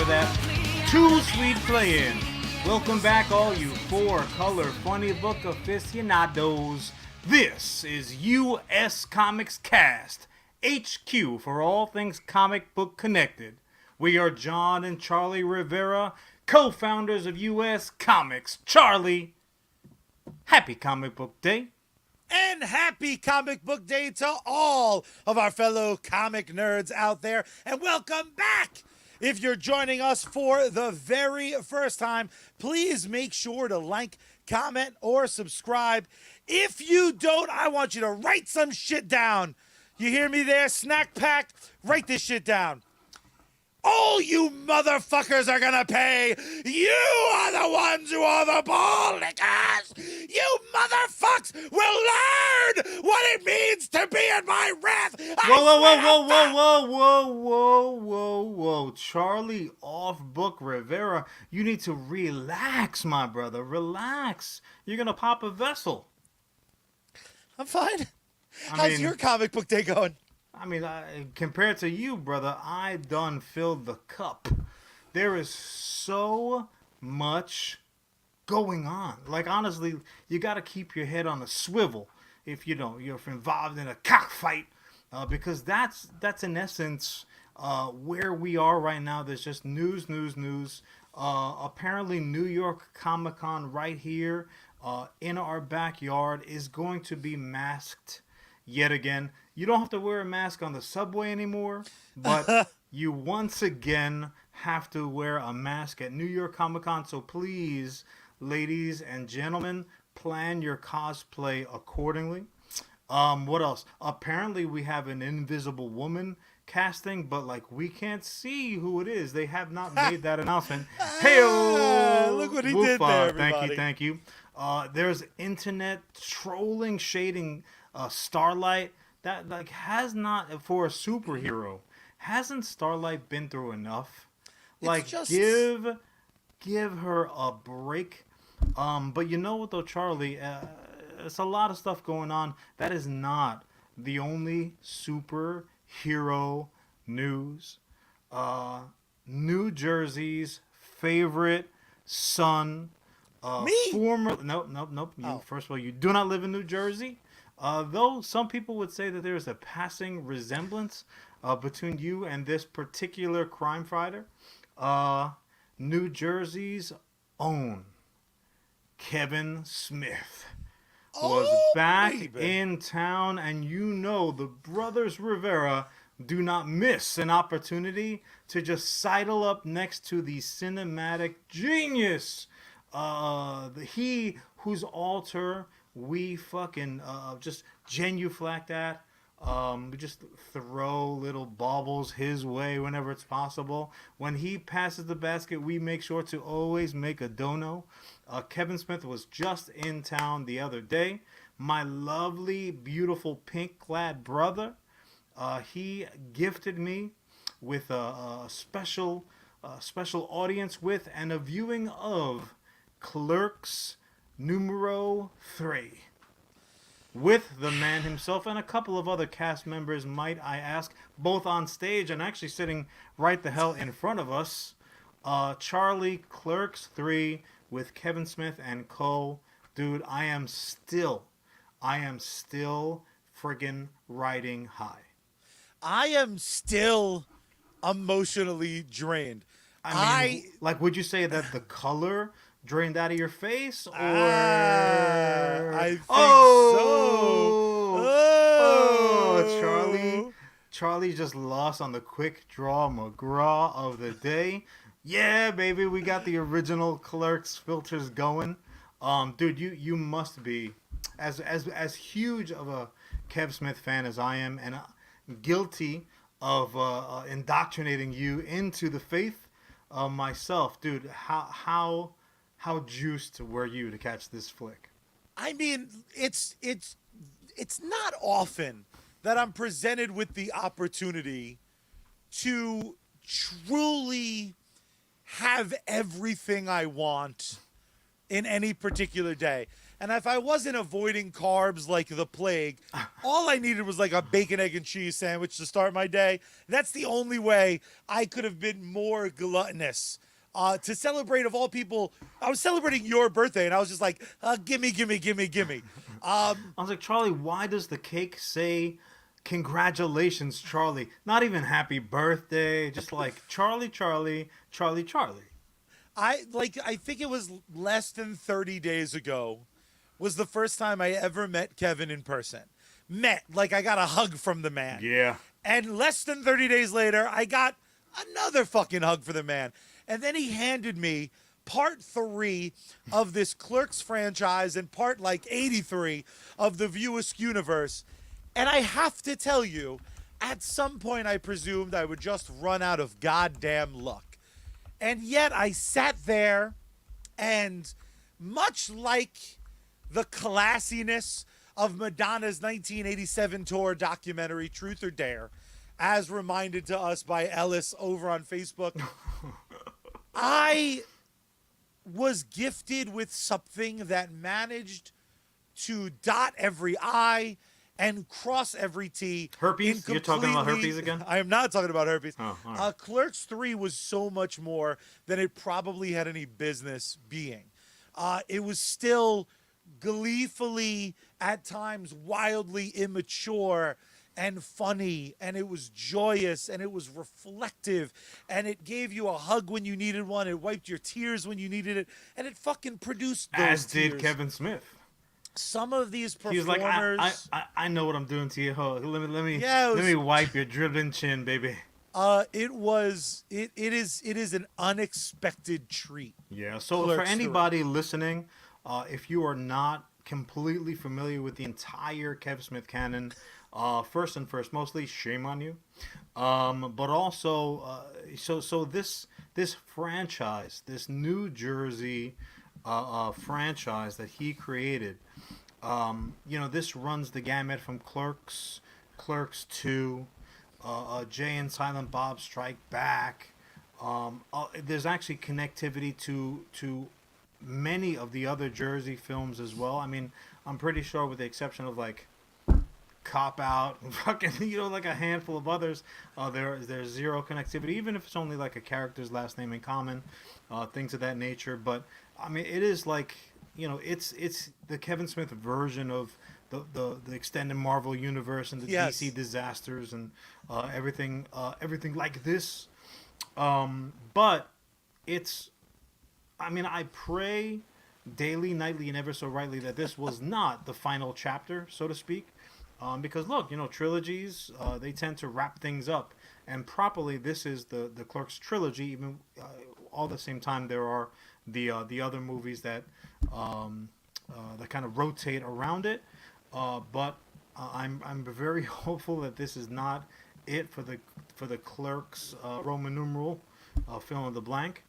for that too sweet play-in. Welcome back, all you four-color funny book aficionados. This is US Comics Cast, HQ for all things comic book connected. We are Jon and Charlie Rivera, co-founders of USComics. Charlie, happy Comic Book Day. And happy Comic Book Day to all of our fellow comic nerds out there. And welcome back! If you're joining us for the very first time, please make sure to like, comment, or subscribe. If you don't, I want you to write some shit down. You hear me there, Snack Pack? Write this shit down. All you motherfuckers are gonna pay. You are the ones who are the ball lickers. You motherfucks will learn what it means to be in my wrath. Whoa. Charlie off-book Rivera, you need to relax, my brother. Relax. You're gonna pop a vessel. I'm fine. How's your comic book day going? I mean, compared to you, brother, I done filled the cup. There is so much going on. Like, honestly, you got to keep your head on a swivel if you don't. You're involved in a cockfight, because that's in essence where we are right now. There's just news. Apparently, New York Comic Con right here in our backyard is going to be masked yet again. You don't have to wear a mask on the subway anymore, but you once again have to wear a mask at New York Comic Con. So please, ladies and gentlemen, plan your cosplay accordingly. What else? Apparently we have an Invisible Woman casting, but like we can't see who it is. They have not made that announcement. Hey-o! Look what he did there, everybody. Thank you. There's internet trolling, shading Starlight. That like has not, for a superhero, hasn't Starlight been through enough? Like, give her a break. But you know what though, Charlie? It's a lot of stuff going on. That is not the only superhero news. New Jersey's favorite son, Me? Nope. First of all, you do not live in New Jersey. Though some people would say that there is a passing resemblance between you and this particular crime fighter, New Jersey's own Kevin Smith was back in town, and you know the brothers Rivera do not miss an opportunity to just sidle up next to the cinematic genius, he whose altar we fucking just genuflect at. We just throw little baubles his way whenever it's possible. When he passes the basket, we make sure to always make a dono. Kevin Smith was just in town the other day. My lovely, beautiful, pink-clad brother, he gifted me with a special audience with and a viewing of Clerks Numero 3 with the man himself and a couple of other cast members, might I ask, both on stage and actually sitting right the hell in front of us. Charlie, Clerks 3 with Kevin Smith and co. Dude, I am still friggin' riding high. I am still emotionally drained. I mean, like, would you say that the color drained out of your face, or I think so. Charlie just lost on the quick draw McGraw of the day. Yeah, baby, we got the original Clerks filters going. Dude, you must be as huge of a Kev Smith fan as I am, and guilty of indoctrinating you into the faith myself, dude. How juiced were you to catch this flick? I mean, it's not often that I'm presented with the opportunity to truly have everything I want in any particular day. And if I wasn't avoiding carbs like the plague, all I needed was like a bacon, egg, and cheese sandwich to start my day. That's the only way I could have been more gluttonous. To celebrate, of all people, I was celebrating your birthday, and I was just like, gimme, gimme, gimme, gimme. I was like, Charlie, why does the cake say congratulations, Charlie? Not even happy birthday, just like Charlie, Charlie, Charlie, Charlie. I think it was less than 30 days ago was the first time I ever met Kevin in person. Like I got a hug from the man. Yeah. And less than 30 days later, I got another fucking hug for the man. And then he handed me part 3 of this Clerks franchise and part like 83 of the View universe. And I have to tell you, at some point I presumed I would just run out of goddamn luck. And yet I sat there and much like the classiness of Madonna's 1987 tour documentary, Truth or Dare, as reminded to us by Ellis over on Facebook, I was gifted with something that managed to dot every I and cross every T. Herpes? You're talking about herpes again? I am not talking about herpes. Oh, all right. Clerks 3 was so much more than it probably had any business being. It was still gleefully, at times wildly immature and funny, and it was joyous, and it was reflective, and it gave you a hug when you needed one, it wiped your tears when you needed it, and it fucking produced those As tears. did Kevin Smith. Some of these performers... He was like, I know what I'm doing to you. Let me wipe your dripping chin, baby. It is an unexpected treat. Yeah, so Clerks for 3. anybody listening, if you are not completely familiar with the entire Kevin Smith canon, first and first, mostly shame on you. But also, so this franchise, this New Jersey franchise that he created, this runs the gamut from Clerks, Clerks II, Jay and Silent Bob Strike Back. There's actually connectivity to many of the other Jersey films as well. I mean, I'm pretty sure with the exception of like Cop Out, fucking, like a handful of others, there's zero connectivity, even if it's only like a character's last name in common, things of that nature. But I mean, it is like, it's the Kevin Smith version of the extended Marvel universe and the DC disasters and everything like this. But it's, I mean, I pray daily, nightly, and ever so rightly that this was not the final chapter, so to speak. Because look, trilogies, they tend to wrap things up, and properly this is the Clerks trilogy. Even all the same time, there are the other movies that kind of rotate around it. But I'm very hopeful that this is not it for the Clerks Roman numeral fill in the blank.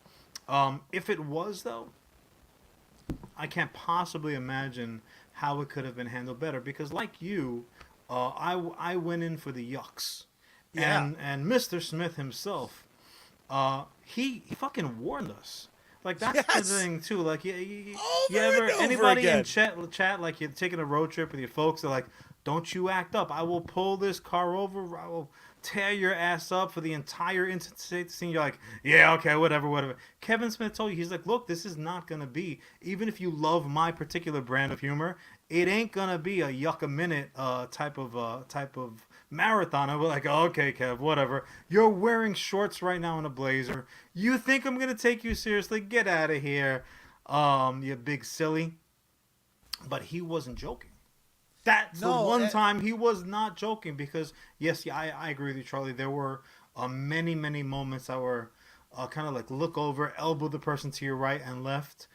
If it was, though, I can't possibly imagine how it could have been handled better, because like you, I went in for the yucks. Yeah. And Mr. Smith himself, he fucking warned us. Like, that's the thing too. Like, you ever, anybody in chat, like, you're taking a road trip with your folks, they're like, don't you act up. I will pull this car over. I will tear your ass up for the entire interstate scene. You're like, yeah, okay, whatever. Kevin Smith told you, he's like, look, this is not going to be, even if you love my particular brand of humor, it ain't going to be a yuck a minute type of marathon. I was like, okay, Kev, whatever. You're wearing shorts right now in a blazer. You think I'm going to take you seriously? Get out of here, you big silly. But he wasn't joking. That's the one time he was not joking, because, yes, yeah, I agree with you, Charlie. There were many, many moments that were kind of like look over, elbow the person to your right and left.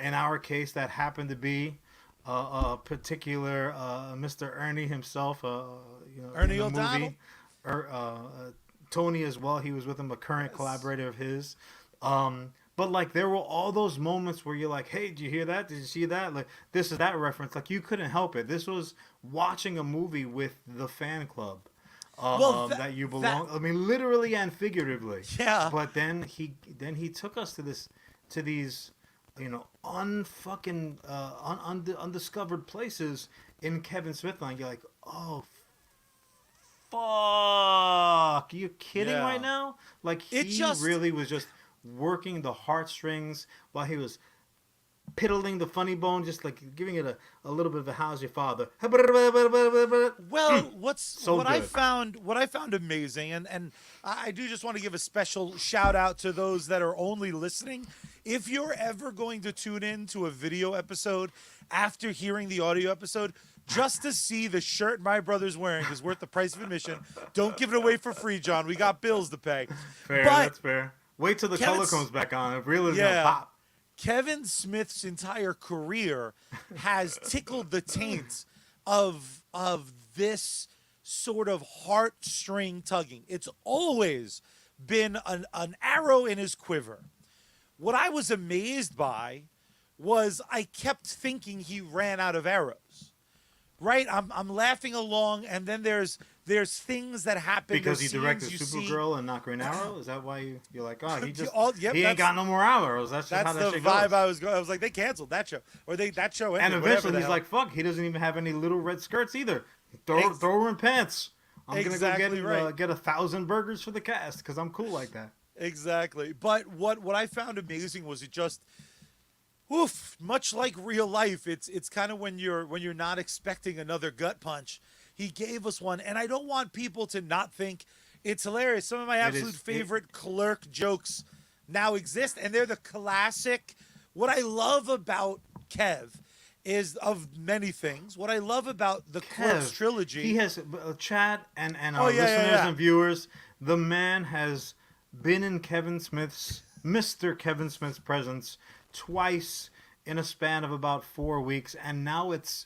In our case, that happened to be a particular Mr. Ernie himself, Ernie in the O'Donnell. movie. Tony as well. He was with him, a current collaborator of his. But, like, there were all those moments where you're like, hey, did you hear that? Did you see that? Like, this is that reference. Like, you couldn't help it. This was watching a movie with the fan club that you belong. I mean, literally and figuratively. Yeah. But then he took us to these unfucking undiscovered places in Kevin Smith line. You're like, oh fuck, you kidding right Yeah. now? Like It he just really was just working the heartstrings while he was piddling the funny bone, just like giving it a little bit of a how's your father. Well, So good. what I found amazing, and I do just want to give a special shout out to those that are only listening. If you're ever going to tune in to a video episode after hearing the audio episode, just to see the shirt my brother's wearing is worth the price of admission. Don't give it away for free, John. We got bills to pay. Fair, But that's fair. Wait till the color comes back on. It really is gonna pop. Kevin Smith's entire career has tickled the taint of this sort of heartstring tugging. It's always been an arrow in his quiver. What I was amazed by was I kept thinking he ran out of arrows. Right? I'm laughing along, and then there's things that happen Because he there's directed scenes you Supergirl and not Green Arrow? Is that why you're like, oh, Yep, he ain't got no more arrows? That's just how that's that the shit vibe goes. I was going. I was like, they canceled that show, or that show ended. And whatever eventually the he's hell. like, fuck, he doesn't even have any little red skirts either. Throw her in pants. I'm Exactly going to right. go get 1,000 burgers for the cast because I'm cool like that. Exactly. But what I found amazing was it just, oof, much like real life, it's kind of when you're not expecting another gut punch. He gave us one, and I don't want people to not think it's hilarious. Some of my absolute favorite clerk jokes now exist, and they're the classic. What I love about Kev is, of many things, what I love about the Clerks trilogy. He has, Chad and our listeners and viewers, the man has been in Mr. Kevin Smith's presence twice in a span of about 4 weeks, and now it's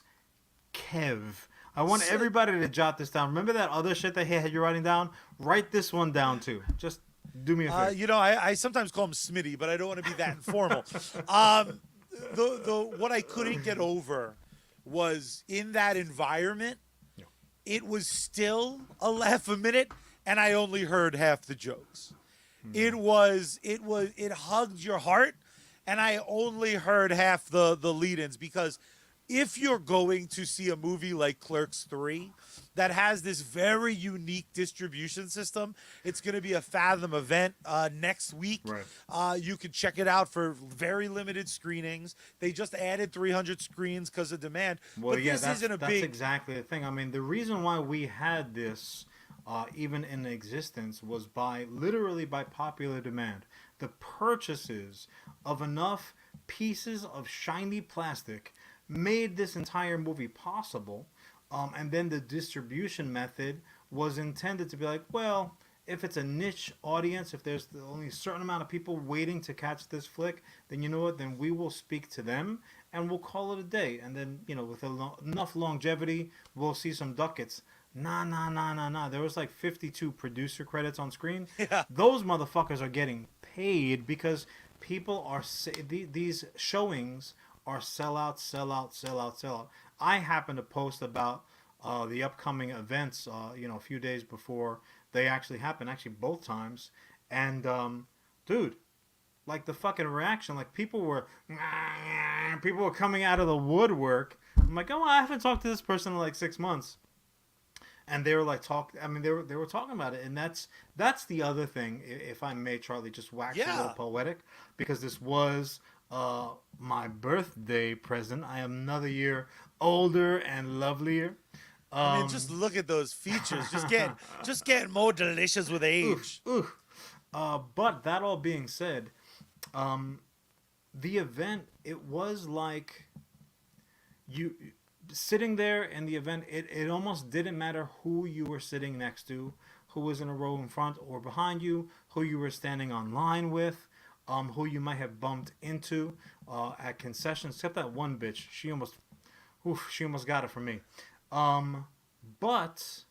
Kev. I want everybody to jot this down. Remember that other shit that he had you writing down? Write this one down too. Just do me a favor. I sometimes call him Smitty, but I don't want to be that informal. What I couldn't get over was in that environment, it was still a laugh a minute, and I only heard half the jokes. It hugged your heart, and I only heard half the lead-ins, because if you're going to see a movie like Clerks 3 that has this very unique distribution system, it's going to be a Fathom event next week. Right. You can check it out for very limited screenings. They just added 300 screens because of demand. Well, but yeah, that's exactly the thing. I mean, the reason why we had this even in existence was literally by popular demand. The purchases of enough pieces of shiny plastic made this entire movie possible, and then the distribution method was intended to be like, well, if it's a niche audience, if there's only a certain amount of people waiting to catch this flick, then you know what, then we will speak to them and we'll call it a day, and then with enough longevity we'll see some ducats. Nah. There was like 52 producer credits on screen. Yeah. Those motherfuckers are getting paid because people are these showings are sell out. I happen to post about the upcoming events, a few days before they actually happen, actually both times. And, dude, like the fucking reaction, like people were coming out of the woodwork. I'm like, oh, I haven't talked to this person in like 6 months. And they were like they were talking about it, and that's the other thing, if I may, Charlie, just wax a little poetic, because this was my birthday present. I am another year older and lovelier. I mean, just look at those features. Just getting more delicious with age. But that all being said, the event, it was like you sitting there in the event. It almost didn't matter who you were sitting next to, who was in a row in front or behind you, who you were standing on line with. Who you might have bumped into at concessions, except that one bitch. She almost got it from me. But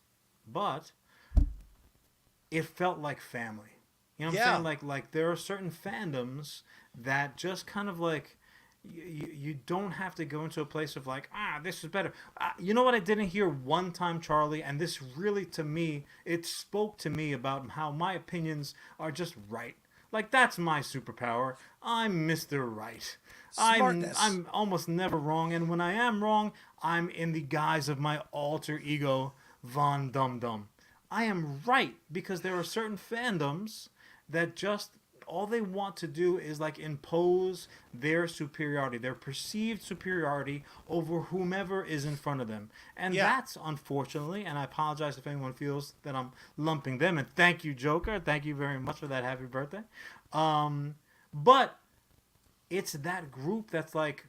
it felt like family. You know what I'm saying? Like there are certain fandoms that just kind of like you don't have to go into a place of like, this is better. You know what I didn't hear one time, Charlie, and this really, to me, it spoke to me about how my opinions are just right. Like, that's my superpower. I'm Mr. Right. Smartness. I'm almost never wrong, and when I am wrong, I'm in the guise of my alter ego, Von Dum Dum. I am right because there are certain fandoms that just all they want to do is like impose their superiority, their perceived superiority over whomever is in front of them. And Yeah. that's unfortunately, and I apologize if anyone feels that I'm lumping them, and thank you, Joker. Thank you very much for that happy birthday. But it's that group that's like,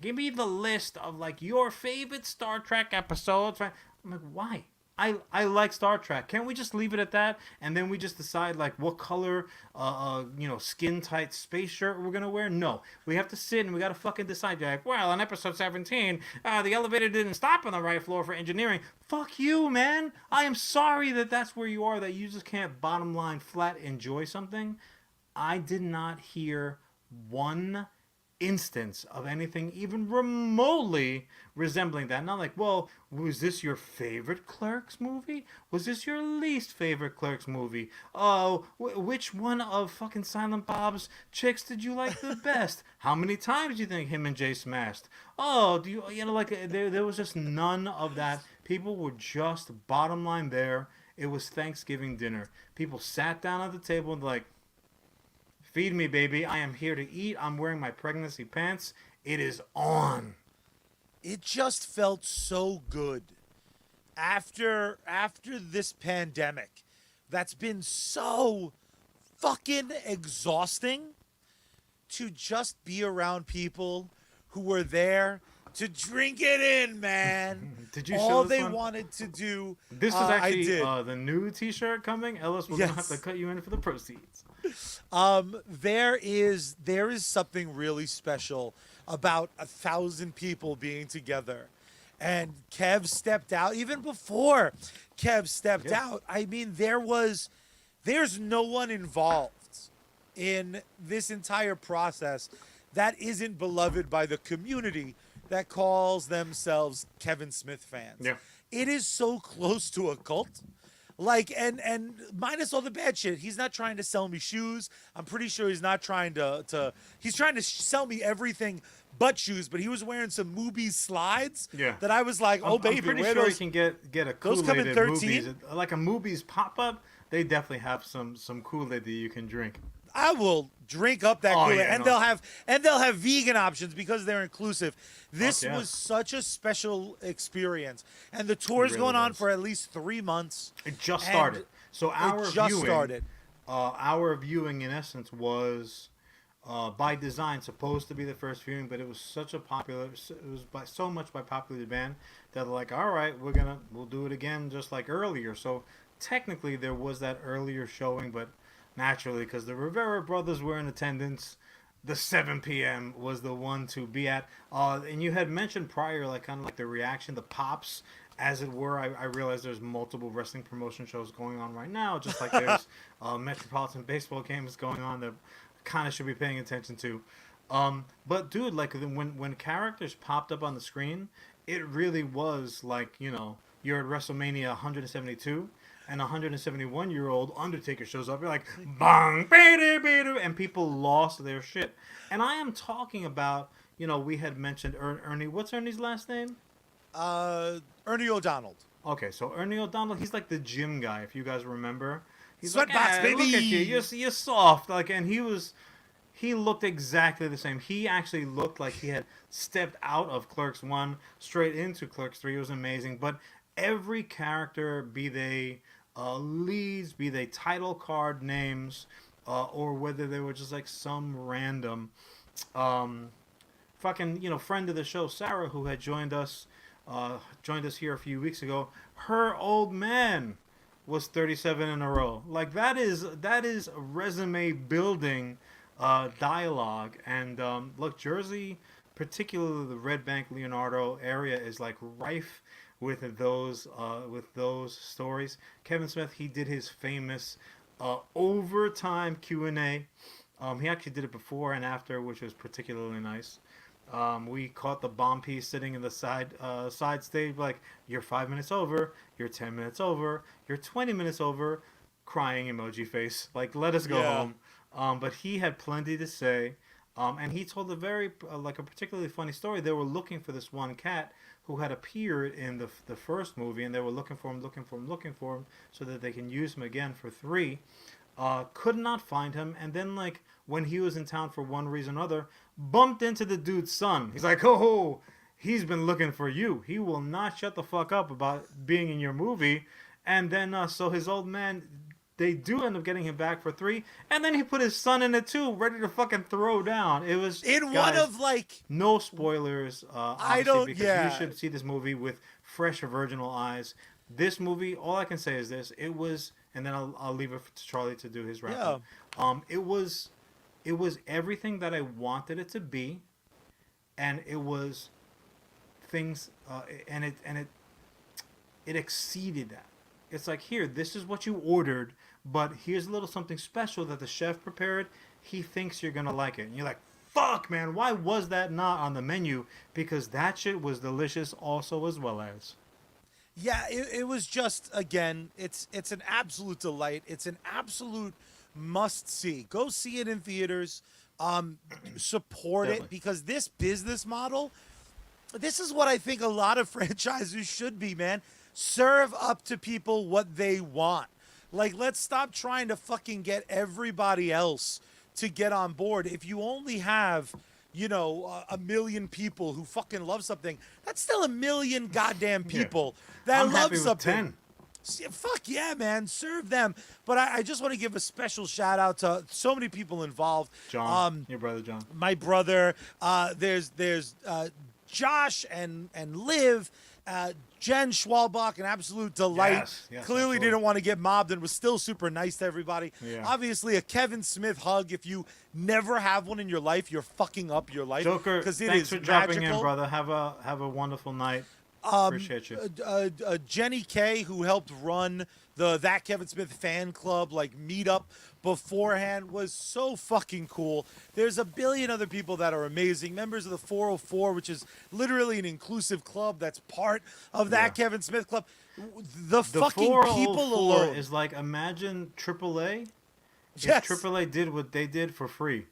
give me the list of like your favorite Star Trek episodes. I'm like, why? I like Star Trek. Can't we just leave it at that? And then we just decide like what color, skin tight space shirt we're gonna wear? No, we have to sit and we gotta fucking decide. You're like, well, on episode 17, the elevator didn't stop on the right floor for engineering. Fuck you, man. I am sorry that that's where you are. That you just can't bottom line flat enjoy something. I did not hear one instance of anything even remotely resembling that. Not like, well, was this your favorite Clerks movie? Was this your least favorite Clerks movie? Oh, which one of fucking Silent Bob's chicks did you like the best? How many times do you think him and Jay smashed? Oh, do you know, like, there was just none of that. People were just bottom line there. It was Thanksgiving dinner. People sat down at the table and like, feed me, baby. I am here to eat. I'm wearing my pregnancy pants. It is on. It just felt so good after this pandemic that's been so fucking exhausting, to just be around people who were there to drink it in, man. Did you all show this they one? Wanted to do? This is actually I did. The new T-shirt coming. Ellis, we're gonna have to cut you in for the proceeds. There is something really special about 1,000 people being together, and Kev stepped out. Even before Kev stepped out, I mean, there's no one involved in this entire process that isn't beloved by the community that calls themselves Kevin Smith fans. Yeah. It is so close to a cult. Like, and minus all the bad shit, he's not trying to sell me shoes. I'm pretty sure he's not trying he's trying to sell me everything but shoes, but he was wearing some Moobies slides that I was like, oh, baby, I'm pretty where sure those? You can get a Those Kool-Aid come in at 13? Moobies. Like a Moobies pop-up, they definitely have some Kool-Aid that you can drink. I will drink up that Kool-Aid, and they'll have vegan options because they're inclusive. This was such a special experience, and the tour's going on for at least 3 months. It just started. So our viewing in essence was by design supposed to be the first viewing, but it was so much by popular demand that they're like, all right, we'll do it again just like earlier. So technically there was that earlier showing, but naturally, because the Rivera brothers were in attendance, the 7 p.m. was the one to be at. And you had mentioned prior, like kind of like the reaction, the pops, as it were. I realize there's multiple wrestling promotion shows going on right now, just like there's Metropolitan baseball games going on that kind of should be paying attention to. But dude, like when characters popped up on the screen, it really was like, you're at WrestleMania 172. And a 171-year-old Undertaker shows up. You're like, bang, and people lost their shit. And I am talking about, we had mentioned Ernie. What's Ernie's last name? Ernie O'Donnell. Okay, so Ernie O'Donnell, he's like the gym guy, if you guys remember. He's Sweatbox, like, baby. Look at you, you're soft. Like, and he looked exactly the same. He actually looked like he had stepped out of Clerks 1 straight into Clerks 3. It was amazing. But every character, be they leads, be they title card names, or whether they were just like some random friend of the show, Sarah, who had joined us here a few weeks ago. Her old man was 37 in a row. Like that is resume building dialogue. And look, Jersey, particularly the Red Bank Leonardo area, is like rife with those stories. Kevin Smith, he did his famous overtime Q&A. He actually did it before and after, which was particularly nice. We caught the bomb piece sitting in the side stage, like, you're 5 minutes over, you're 10 minutes over, you're 20 minutes over, crying emoji face. Like, let us go home. But he had plenty to say. And he told a very like a particularly funny story. They were looking for this one cat who had appeared in the first movie, and they were looking for him, looking for him, so that they can use him again for three. Could not find him, and then like when he was in town for one reason or other, bumped into the dude's son. He's like, oh, he's been looking for you. He will not shut the fuck up about being in your movie. And then so his old man, they do end up getting him back for three, and then he put his son in it too, ready to fucking throw down. It was in guys, one of like no spoilers. I don't. Because Yeah, you should see this movie with fresh, virginal eyes. This movie, all I can say is this: it was, and then I'll leave it to Charlie to do his wrap. yeah. It was everything that I wanted it to be, and it was things, and it exceeded that. It's like, here, this is what you ordered, but here's a little something special that the chef prepared. He thinks you're gonna like it, and you're like, fuck, man, why was that not on the menu? Because that shit was delicious, also, as well as. Yeah, it was just, again, it's an absolute delight. It's an absolute must see. Go see it in theaters. Support Definitely. it, because this business model, this is what I think a lot of franchises should be, man. Serve up to people what they want. Like, let's stop trying to fucking get everybody else to get on board. If you only have, you know, a million people who fucking love something, that's still a million goddamn people that I'm love happy with something. 10. Fuck yeah, man. Serve them. But I just want to give a special shout out to so many people involved. John, your brother John. My brother. There's Josh and Liv. Jen Schwalbach, an absolute delight. Yes, Clearly absolutely. didn't want to get mobbed and was still super nice to everybody. Yeah. Obviously, a Kevin Smith hug. If you never have one in your life, you're fucking up your life. Joker, because it thanks is for dropping magical. in, brother. Have a wonderful night. Appreciate you. Jenny K, who helped run the That Kevin Smith fan club like meetup beforehand, was so fucking cool. There's a billion other people that are amazing. Members of the 404, which is literally an inclusive club that's part of That Kevin Smith club. The fucking people 404 alone is like, imagine AAA. Yes. If AAA did what they did for free.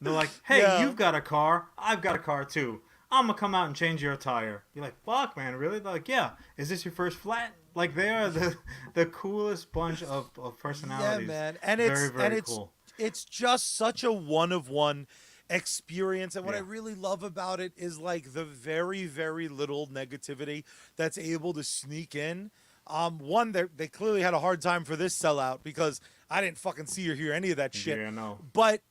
They're like, hey, Yeah. you've got a car. I've got a car too. I'm going to come out and change your tire. You're like, fuck, man, really? They're like, yeah. Is this your first flat? Like, they are the coolest bunch of personalities. Yeah, man. And very, very cool. It's just such a one-of-one experience. And what I really love about it is, like, the very, very little negativity that's able to sneak in. One, they clearly had a hard time for this sellout because I didn't fucking see or hear any of that shit. Yeah, no. But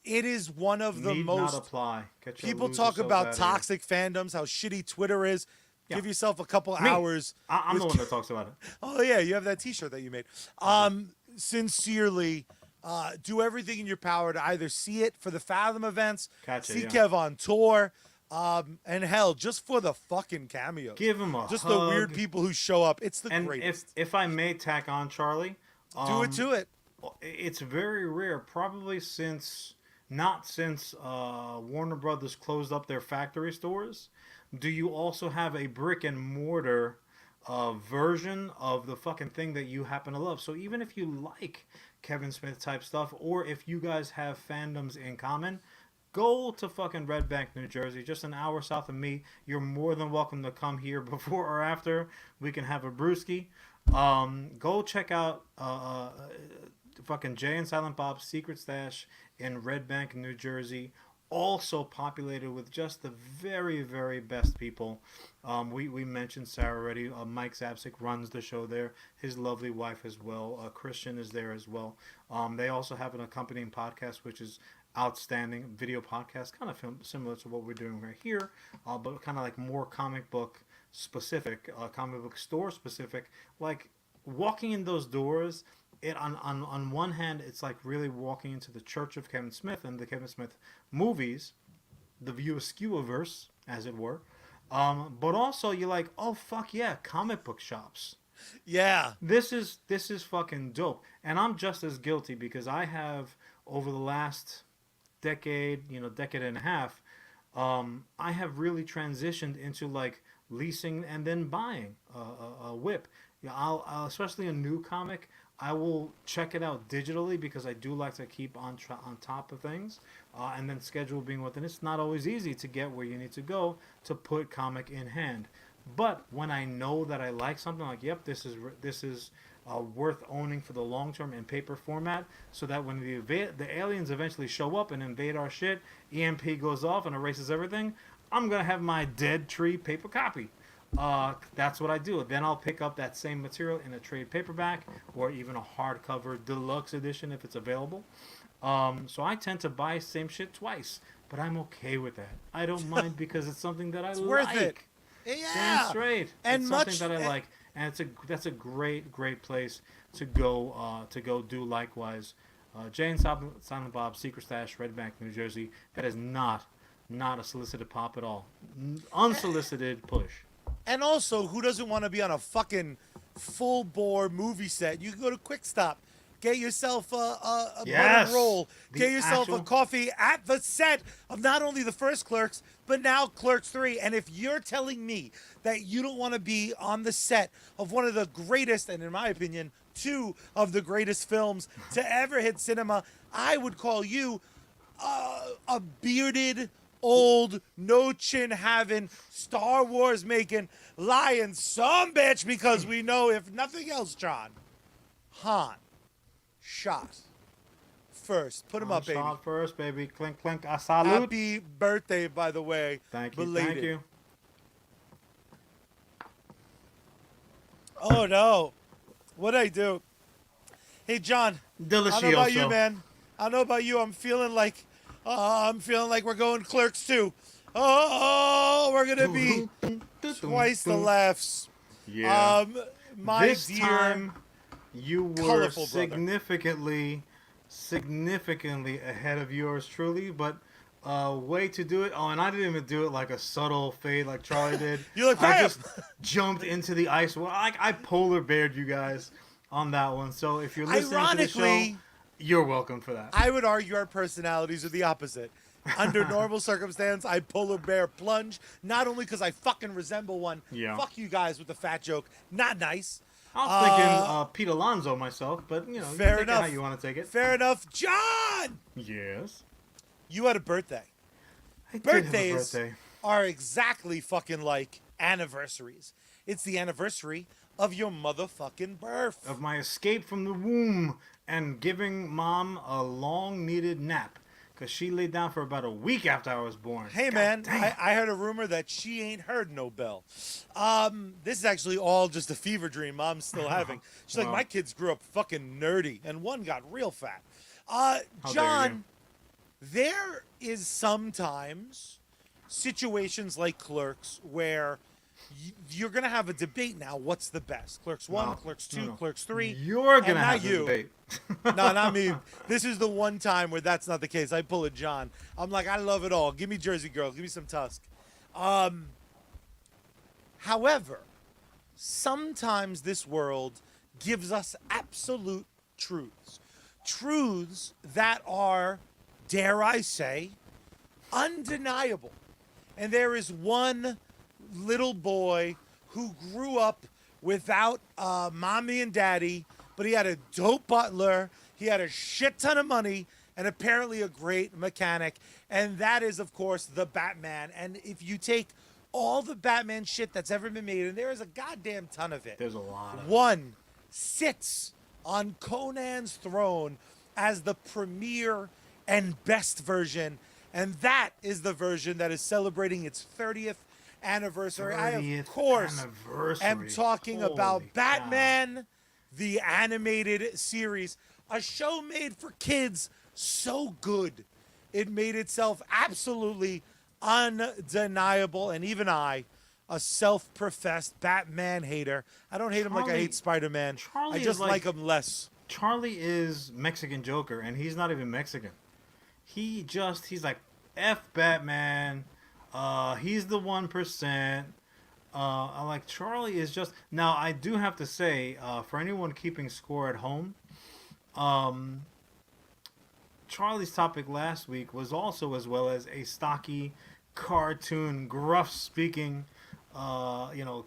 it is one of the Need most... not apply. People talk about toxic fandoms, how shitty Twitter is. Yeah. Give yourself a couple hours. I'm the one that talks about it. Oh, yeah, you have that T-shirt that you made. Sincerely, do everything in your power to either see it for the Fathom events, see Kev on tour, and hell, just for the fucking cameos. Give him a Just hug. the weird people who show up. It's the And greatest. if I may tack on, Charlie. Do it to it. It's very rare, probably not since Warner Brothers closed up their factory stores. Do you also have a brick and mortar version of the fucking thing that you happen to love? So even if you like Kevin Smith type stuff, or if you guys have fandoms in common, go to fucking Red Bank, New Jersey, just an hour south of me. You're more than welcome to come here before or after. We can have a brewski. Go check out fucking Jay and Silent Bob's Secret Stash in Red Bank, New Jersey. Also populated with just the very, very best people. We mentioned Sarah already. Mike Zapsik runs the show there. His lovely wife as well. Christian is there as well. They also have an accompanying podcast, which is outstanding video podcast, kind of similar to what we're doing right here, but kind of like more comic book specific, comic book store specific. Like walking in those doors, it on one hand, it's like really walking into the church of Kevin Smith and the Kevin Smith movies, the USComics, as it were. But also you're like, oh fuck yeah, comic book shops. Yeah. This is fucking dope. And I'm just as guilty because I have, over the last decade and a half, I have really transitioned into like leasing and then buying a whip. I'll especially a new comic, I will check it out digitally because I do like to keep on top of things, and then schedule being within. It's not always easy to get where you need to go to put comic in hand, but when I know that I like something, like yep, this is worth owning for the long term in paper format, so that when the aliens eventually show up and invade our shit, EMP goes off and erases everything. I'm gonna have my dead tree paper copy. That's what I do. Then I'll pick up that same material in a trade paperback or even a hardcover deluxe edition if it's available. So I tend to buy same shit twice, but I'm okay with that. I don't mind because it's something that I It's like. worth it. Damn Yeah. straight. And it's much something that I like, and that's a great place to go do likewise. Jay and Silent Bob Secret Stash, Red Bank, New Jersey. That is not a solicited pop at all. Unsolicited push. And also, who doesn't want to be on a fucking full bore movie set? You can go to Quick Stop, get yourself a Yes. butter roll, The get yourself a actual- coffee at the set of not only the first Clerks, but now Clerks 3. And if you're telling me that you don't want to be on the set of one of the greatest, and in my opinion, two of the greatest films to ever hit cinema, I would call you a bearded, old, no chin having, Star Wars making, lying some bitch, because we know, if nothing else, John, Han shot first. Put him up, baby. Shot first, baby. Clink, clink. A salute. Happy birthday, by the way. Thank you. Belated. Thank you. Oh, no. What'd I do? Hey, John. I don't know about you, Delicioso. man. I don't know about you. I'm feeling like we're going Clerks 2. Oh, we're gonna be twice the laughs. Yeah. My this dear, time you were colorful brother. significantly ahead of yours truly, but way to do it. Oh, and I didn't even do it like a subtle fade like Charlie did. You look I bam! just jumped into the ice. Well, I polar beared you guys on that one. So if you're listening to the show, Ironically, you're welcome for that. I would argue our personalities are the opposite. Under normal circumstance, I polar bear plunge. Not only because I fucking resemble one. Yeah. Fuck you guys with the fat joke. Not nice. I was thinking Pete Alonso myself, but you know, you Fair take enough. it how you want to take it. Fair enough. John, Yes. you had a birthday. I did have a Birthdays birthday. are exactly fucking like anniversaries. It's the anniversary of your motherfucking birth. Of my escape from the womb and giving mom a long needed nap. Because she laid down for about a week after I was born. Hey, God man, damn. I heard a rumor that she ain't heard no bell. This is actually all just a fever dream Mom's still having. She's like, Well. my kids grew up fucking nerdy, and one got real fat. dare John, there is sometimes situations like Clerks where you're going to have a debate now. What's the best? Clerks 1, No, Clerks 2, no. Clerks 3. You're and going to not have the you. debate. No, not me. This is the one time where that's not the case. I pull a John. I'm like, I love it all. Give me Jersey Girl. Give me some Tusk. However, sometimes this world gives us absolute truths. Truths that are, dare I say, undeniable. And there is one little boy who grew up without mommy and daddy, but he had a dope butler, he had a shit ton of money, and apparently a great mechanic. And that is, of course, the Batman. And if you take all the Batman shit that's ever been made, and there is a goddamn ton of it, There's a lot of one sits on Conan's throne as the premier and best version, and that is the version that is celebrating its 30th anniversary. I, of 30th course, anniversary. am talking Holy about cow. Batman, the animated series, a show made for kids so good. It made itself absolutely undeniable, and even I, a self-professed Batman hater, I don't hate him like I Charlie- hate Spider-Man. Charlie I is just like- like him less. Charlie is Mexican Joker, and he's not even Mexican. He's like, F Batman. He's the 1%. I like Charlie is just. Now, I do have to say, for anyone keeping score at home, Charlie's topic last week was also as well as a stocky, cartoon, gruff speaking,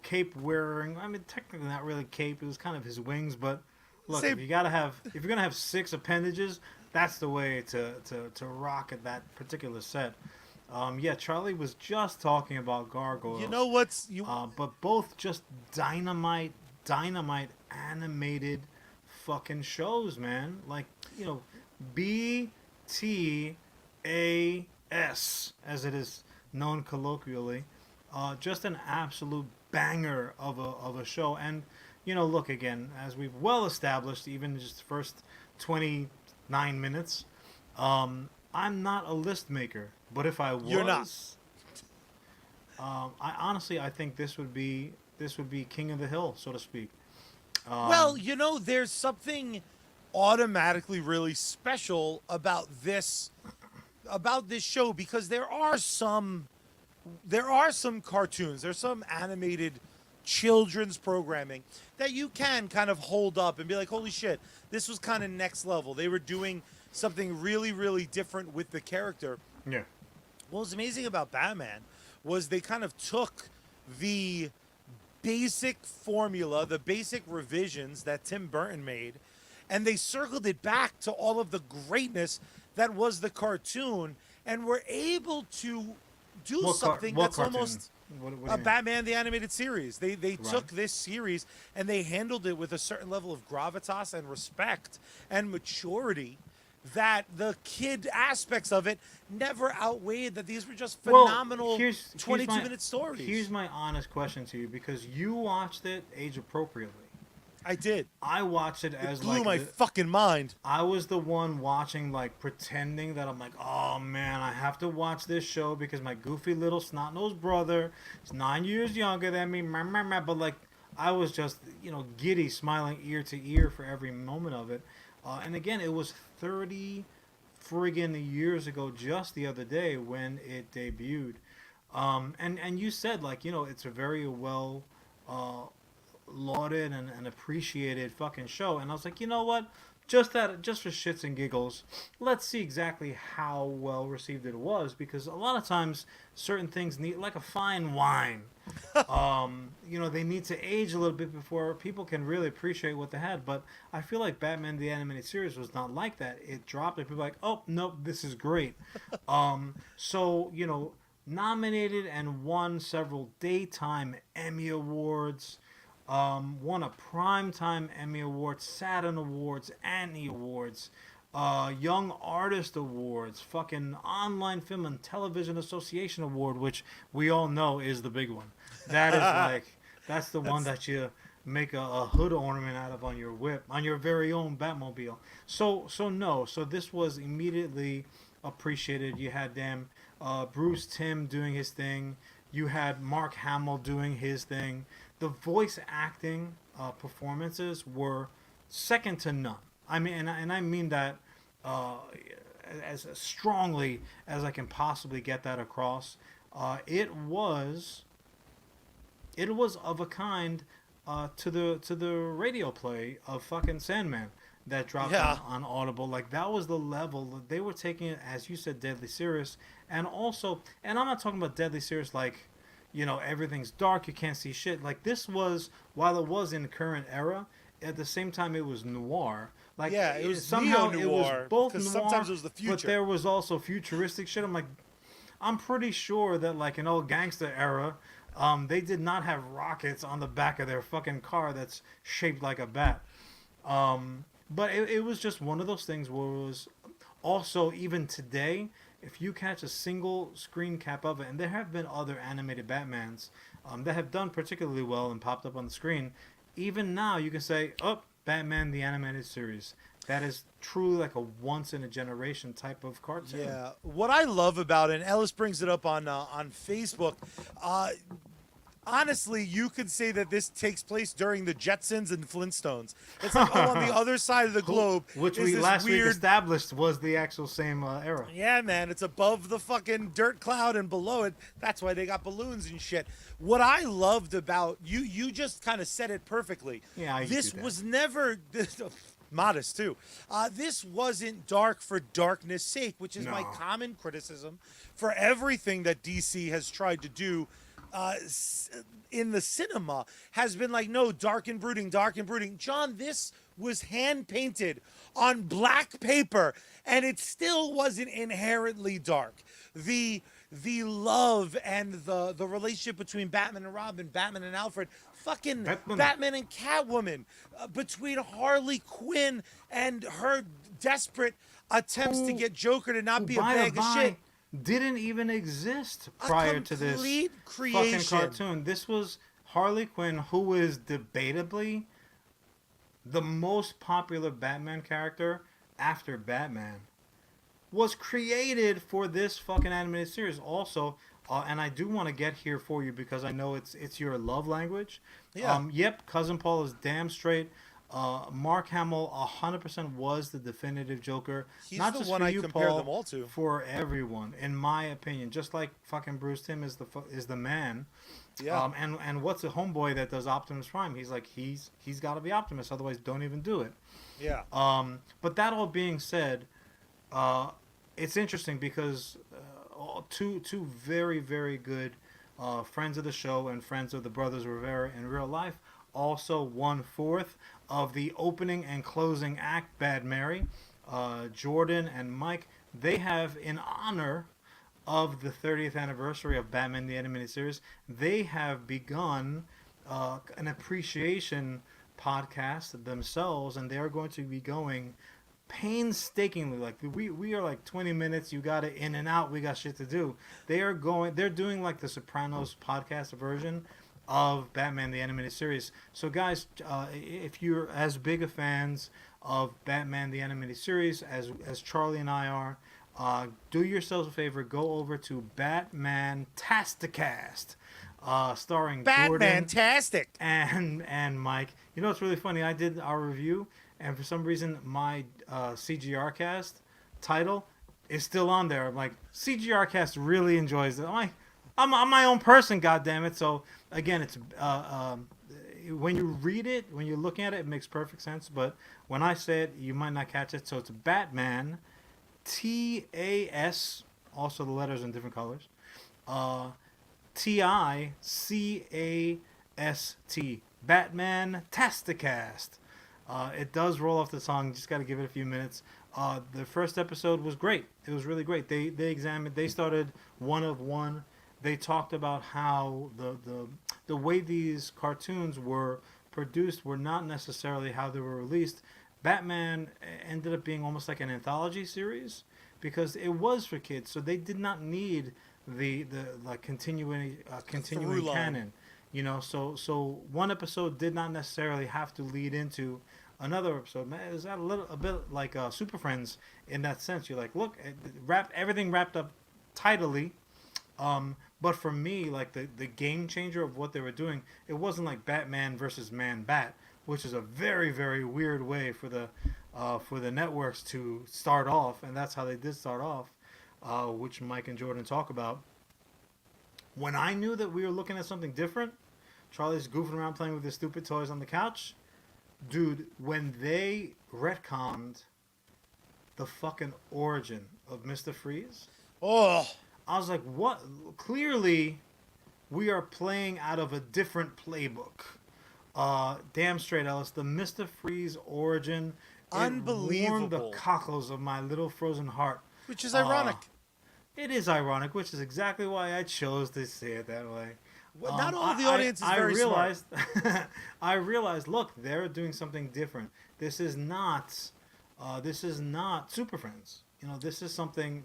cape wearing. I mean, technically not really cape. It was kind of his wings, but Look, if you're gonna have 6 appendages, that's the way to rock at that particular set. Yeah, Charlie was just talking about gargoyles. You know what's but both just dynamite animated fucking shows, man. Like, BTAS, as it is known colloquially. Just an absolute banger of a show. And, look, again, as we've well established, even just the first 29 minutes, I'm not a list maker. But if I was, you're not. I think this would be King of the Hill, so to speak. Well, there's something automatically really special about this show, because there are some cartoons, there's some animated children's programming that you can kind of hold up and be like, holy shit, this was kind of next level. They were doing something really, really different with the character. Yeah. What was amazing about Batman was they kind of took the basic formula, the basic revisions that Tim Burton made, and they circled it back to all of the greatness that was the cartoon, and were able to do something that's cartoon? Almost what Batman the Animated Series. They took this series and they handled it with a certain level of gravitas and respect and maturity that the kid aspects of it never outweighed that these were just phenomenal 22-minute stories. Here's my honest question to you, because you watched it age appropriately. I did. I watched it as blew my fucking mind. I was the one watching, like, pretending that I'm like, oh man, I have to watch this show because my goofy little snot-nosed brother is 9 years younger than me. But like, I was just, giddy, smiling ear to ear for every moment of it. And again, it was 30 friggin' years ago, just the other day when it debuted. And you said, like, it's a very well lauded and appreciated fucking show. And I was like, you know what? Just for shits and giggles, let's see exactly how well received it was, because a lot of times certain things need, like a fine wine, they need to age a little bit before people can really appreciate what they had. But I feel like Batman the Animated Series was not like that. It dropped and people were like, oh nope, this is great. So nominated and won several daytime Emmy Awards. Won a Primetime Emmy Award, Saturn Awards, Annie Awards, Young Artist Awards, fucking Online Film and Television Association Award, which we all know is the big one. That is that's the one that you make a hood ornament out of on your whip, on your very own Batmobile. So this was immediately appreciated. You had Bruce Timm doing his thing. You had Mark Hamill doing his thing. The voice acting performances were second to none. I mean, and I mean that as strongly as I can possibly get that across. It was of a kind to the radio play of fucking Sandman that dropped on Audible. Like, that was the level. They were taking it, as you said, deadly serious. And also, and I'm not talking about deadly serious like, everything's dark, you can't see shit. Like, this was, while it was in the current era, at the same time it was noir. Like, it was somehow neo-noir, it was both noir, sometimes it was the future. but there was also futuristic shit. I'm pretty sure that, like, in old gangster era, they did not have rockets on the back of their fucking car that's shaped like a bat. But it was just one of those things where it was also, even today, if you catch a single screen cap of it, and there have been other animated Batmans that have done particularly well and popped up on the screen, even now you can say, oh, Batman the Animated Series. That is truly like a once-in-a-generation type of cartoon. Yeah. What I love about it, and Ellis brings it up on Facebook, honestly, you could say that this takes place during the Jetsons and Flintstones. It's like, on the other side of the globe. Which we last week established was the actual same era. Yeah, man. It's above the fucking dirt cloud, and below it, that's why they got balloons and shit. What I loved about, you just kind of said it perfectly. Yeah, this was never... modest too. This wasn't dark for darkness' sake, which is my common criticism for everything that DC has tried to do in the cinema, has been like, no, dark and brooding. John, this was hand painted on black paper, and it still wasn't inherently dark. The love and the relationship between Batman and Robin, Batman and Alfred, fucking Batman and Catwoman, between Harley Quinn and her desperate attempts to get Joker to not be a bag of shit, didn't even exist prior to this creation. fucking cartoon. This was Harley Quinn, who is debatably the most popular Batman character after Batman, was created for this fucking animated series. Also, and I do want to get here for you because I know it's your love language. Yeah. Yep, Cousin Paul is damn straight. Mark Hamill 100% was the definitive Joker. He's not the just one for I you, compare Paul, them all to. for everyone, in my opinion. Just like fucking Bruce Timm is the man. Yeah. And what's a homeboy that does Optimus Prime? He's like he's got to be Optimus, otherwise don't even do it. Yeah. But that all being said, it's interesting because two very, very good friends of the show and friends of the brothers Rivera in real life, also 1/4 of the opening and closing act, Bad Mary, Jordan and Mike, they have, in honor of the 30th anniversary of Batman the Animated Series, they have begun an appreciation podcast themselves, and they are going to be going painstakingly, like we are like 20 minutes, you got it in and out, we got shit to do. They're doing like the Sopranos podcast version of Batman the Animated Series. So guys, if you're as big of fans of Batman the Animated Series as Charlie and I are, do yourselves a favor, go over to Batman-tasticast, starring Batman-tastic Jordan and Mike. You know what's really funny? I did our review, and for some reason my CGR cast title is still on there. I'm like, CGR cast really enjoys it. I'm my own person, goddammit. So again, it's when you read it, when you're looking at it, it makes perfect sense. But when I say it, you might not catch it. So it's Batman, TAS, also the letters in different colors, TICAST, Batman-tasticast. It does roll off the tongue. Just got to give it a few minutes. The first episode was great. It was really great. They started one of one. They talked about how the way these cartoons were produced were not necessarily how they were released. Batman ended up being almost like an anthology series because it was for kids, so they did not need the like continuing canon. You know, so one episode did not necessarily have to lead into another episode. Man, is that a bit like Super Friends in that sense? You're like, look, everything wrapped up tidily. But for me, like the game changer of what they were doing, it wasn't like Batman versus Man-Bat, which is a very, very weird way for the networks to start off, and that's how they did start off, which Mike and Jordan talk about. When I knew that we were looking at something different, Charlie's goofing around playing with his stupid toys on the couch. Dude, when they retconned the fucking origin of Mr. Freeze, I was like, what? Clearly, we are playing out of a different playbook. Damn straight, Ellis. The Mr. Freeze origin, unbelievable, warmed the cockles of my little frozen heart. Which is ironic. It is ironic, which is exactly why I chose to say it that way. Well, not all of the audience is very smart. I realized, look, they're doing something different. This is not Super Friends. You know, this is something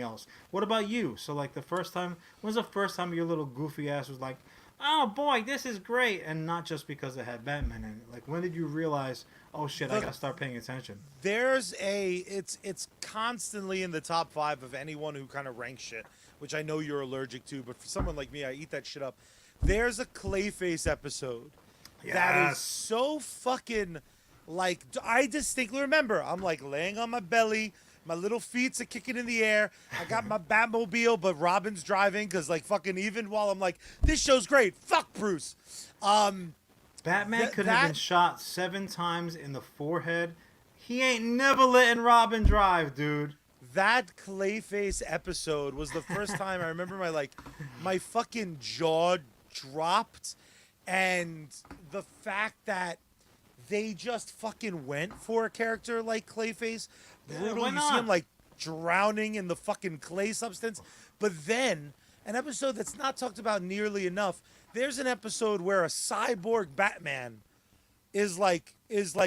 else. What about you? So, like, when was the first time your little goofy ass was like, oh boy, this is great, and not just because it had Batman in it? Like, when did you realize, oh shit, I gotta start paying attention? It's constantly in the top 5 of anyone who kind of ranks shit, which I know you're allergic to, but for someone like me, I eat that shit up. There's a Clayface episode that is so fucking, like, I distinctly remember, I'm like laying on my belly, my little feet are kicking in the air. I got my Batmobile, but Robin's driving because, like, fucking even while I'm like, this show's great. Fuck Bruce. Batman could have been shot 7 times in the forehead. He ain't never letting Robin drive, dude. That Clayface episode was the first time I remember my fucking jaw dropped, and the fact that they just fucking went for a character like Clayface. Brutal. why You see him not? like drowning in the fucking clay substance. But then, an episode that's not talked about nearly enough. There's an episode where a cyborg Batman is like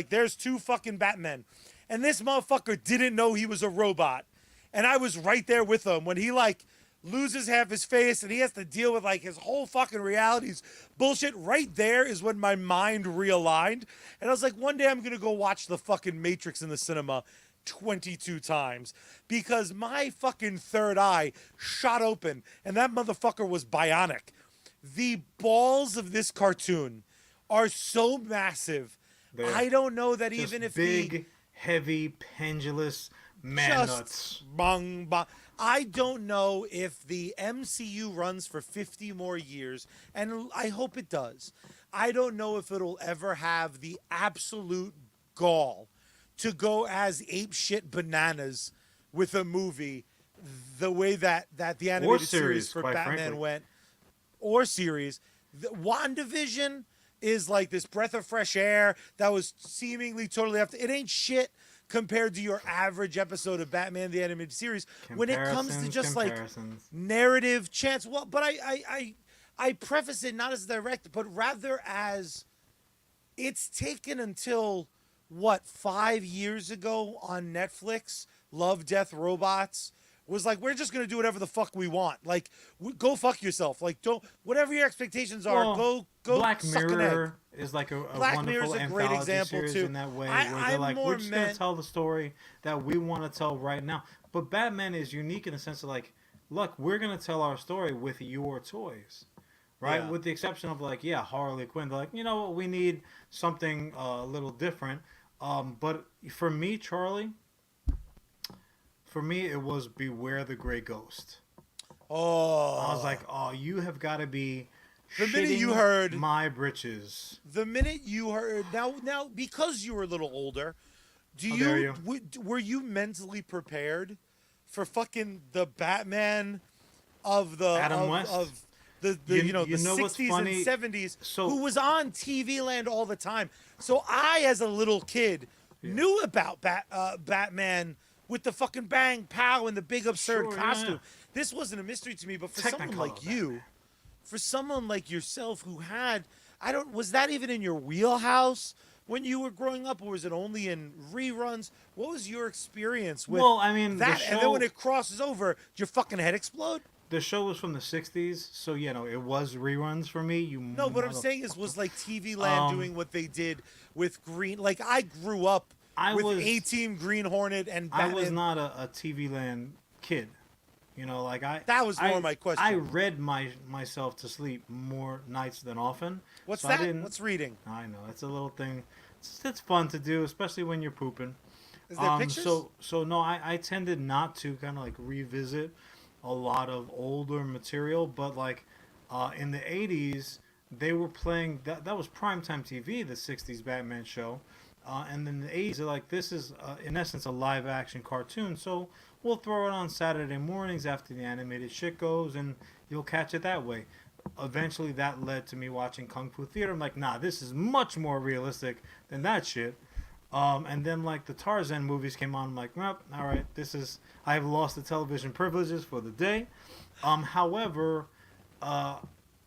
there's two fucking Batmen, and this motherfucker didn't know he was a robot, and I was right there with him when he like loses half his face and he has to deal with like his whole fucking realities bullshit. Right there is when my mind realigned, and I was like, one day I'm gonna go watch the fucking Matrix in the cinema 22 times because my fucking third eye shot open and that motherfucker was bionic. The balls of this cartoon are so massive. They're I don't know that just even if big, heavy, pendulous man just nuts. bung, bung. I don't know if the MCU runs for 50 more years, and I hope it does. I don't know if it'll ever have the absolute gall to go as ape shit bananas with a movie the way that the animated series for quite Batman frankly. went, or series. The WandaVision is like this breath of fresh air that was seemingly totally after. It ain't shit compared to your average episode of Batman the Animated Series when it comes to just like narrative chance. Well, but I preface it not as direct, but rather as it's taken until what 5 years ago on Netflix, Love, Death, Robots was like, we're just gonna do whatever the fuck we want. Like, go fuck yourself. Like, don't whatever your expectations are. Well, go. Black suck an egg. Mirror is like a Black wonderful Mirror's a great anthology example, series too. in that way, I- where they're I'm like, more we're just gonna meant- tell the story that we want to tell right now. But Batman is unique in the sense of like, look, we're gonna tell our story with your toys, right? Yeah. With the exception of like, yeah, Harley Quinn. They're like, you know what, we need something a little different. But for me, Charlie, for me, it was Beware the Gray Ghost. Oh, I was like, oh, you have got to be The minute you shitting heard- my britches. the minute you heard now because you were a little older, do How dare you you. were you mentally prepared for fucking the Batman of the Adam of, West? of the You the know what's 60s funny? and 70s So- who was on TV Land all the time. So I as a little kid knew about Batman with the fucking bang pow and the big absurd Sure, yeah. costume. This wasn't a mystery to me, but for someone Technicolor like you, Batman. for someone like yourself who had was that even in your wheelhouse when you were growing up, or was it only in reruns? What was your experience with Well, I mean, that? the And then show- when it crosses over, did your fucking head explode? The show was from the 60s, so, you know, it was reruns for me. No, what I'm saying is, was like TV Land doing what they did with Green? Like I grew up with A-Team, Green Hornet, and Batman. I was not a TV Land kid. You know, like That was more my question. I read myself to sleep more nights than often. What's so I that? didn't- What's reading? I know, it's a little thing. It's fun to do, especially when you're pooping. Is there pictures? So no, I tended not to kind of like revisit a lot of older material, but like in the 80s they were playing that was primetime TV, the 60s Batman show, and then the 80s they're like, this is in essence a live action cartoon, so we'll throw it on Saturday mornings after the animated shit goes and you'll catch it that way. Eventually that led to me watching Kung Fu Theater. I'm like, nah, this is much more realistic than that shit. And then like the Tarzan movies came on. I'm like, well, all right, I've lost the television privileges for the day. However,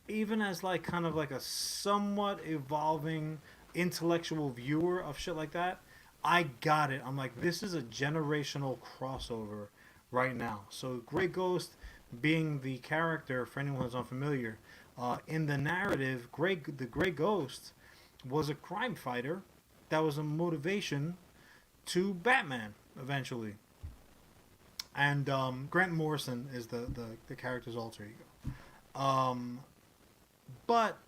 even as like kind of like a somewhat evolving intellectual viewer of shit like that, I got it. I'm like, this is a generational crossover right now. So Grey Ghost being the character, for anyone who's unfamiliar, in the narrative, the Grey Ghost was a crime fighter that was a motivation to Batman eventually. And Grant Morrison is the character's alter ego. But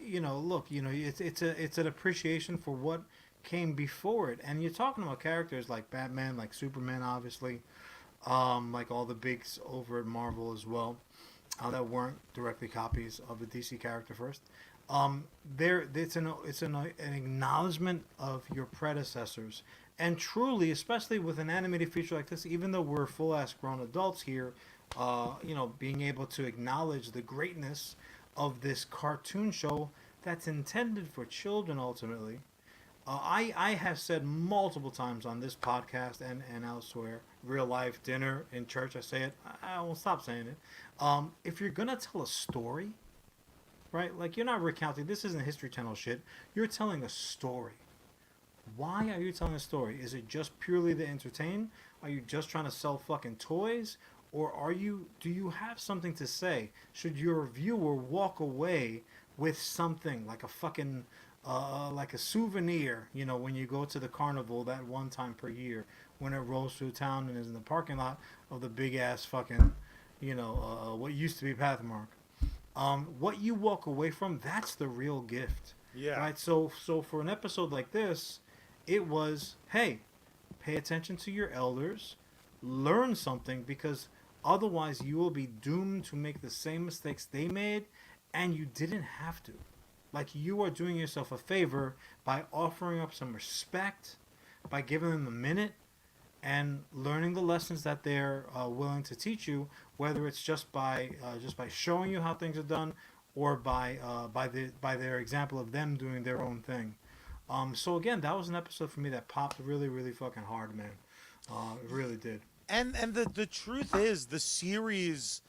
you know, look, you know, it's an appreciation for what came before it, and you're talking about characters like Batman, like Superman, obviously, like all the bigs over at Marvel as well, that weren't directly copies of the DC character first. It's an acknowledgement of your predecessors, and truly, especially with an animated feature like this, even though we're full ass grown adults here, you know, being able to acknowledge the greatness of this cartoon show that's intended for children ultimately. I have said multiple times on this podcast and elsewhere, real life, dinner, in church, I say it. I won't stop saying it. If you're gonna tell a story, right? Like you're not recounting. This isn't History Channel shit. You're telling a story. Why are you telling a story? Is it just purely to entertain? Are you just trying to sell fucking toys? Or do you have something to say? Should your viewer walk away with something like a fucking, like a souvenir, you know, when you go to the carnival that one time per year when it rolls through town and is in the parking lot of the big ass fucking, you know, what used to be Pathmark. What you walk away from, that's the real gift. Yeah. Right? So for an episode like this, it was, hey, pay attention to your elders, learn something, because otherwise you will be doomed to make the same mistakes they made, and you didn't have to. Like, you are doing yourself a favor by offering up some respect, by giving them a minute, and learning the lessons that they're willing to teach you, whether it's just by showing you how things are done, or by their example of them doing their own thing. So again, that was an episode for me that popped really, really fucking hard, man. It really did. And the truth is, the series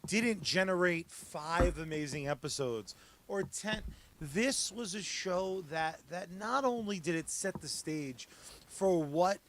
didn't generate 5 amazing episodes or 10. This was a show that not only did it set the stage for what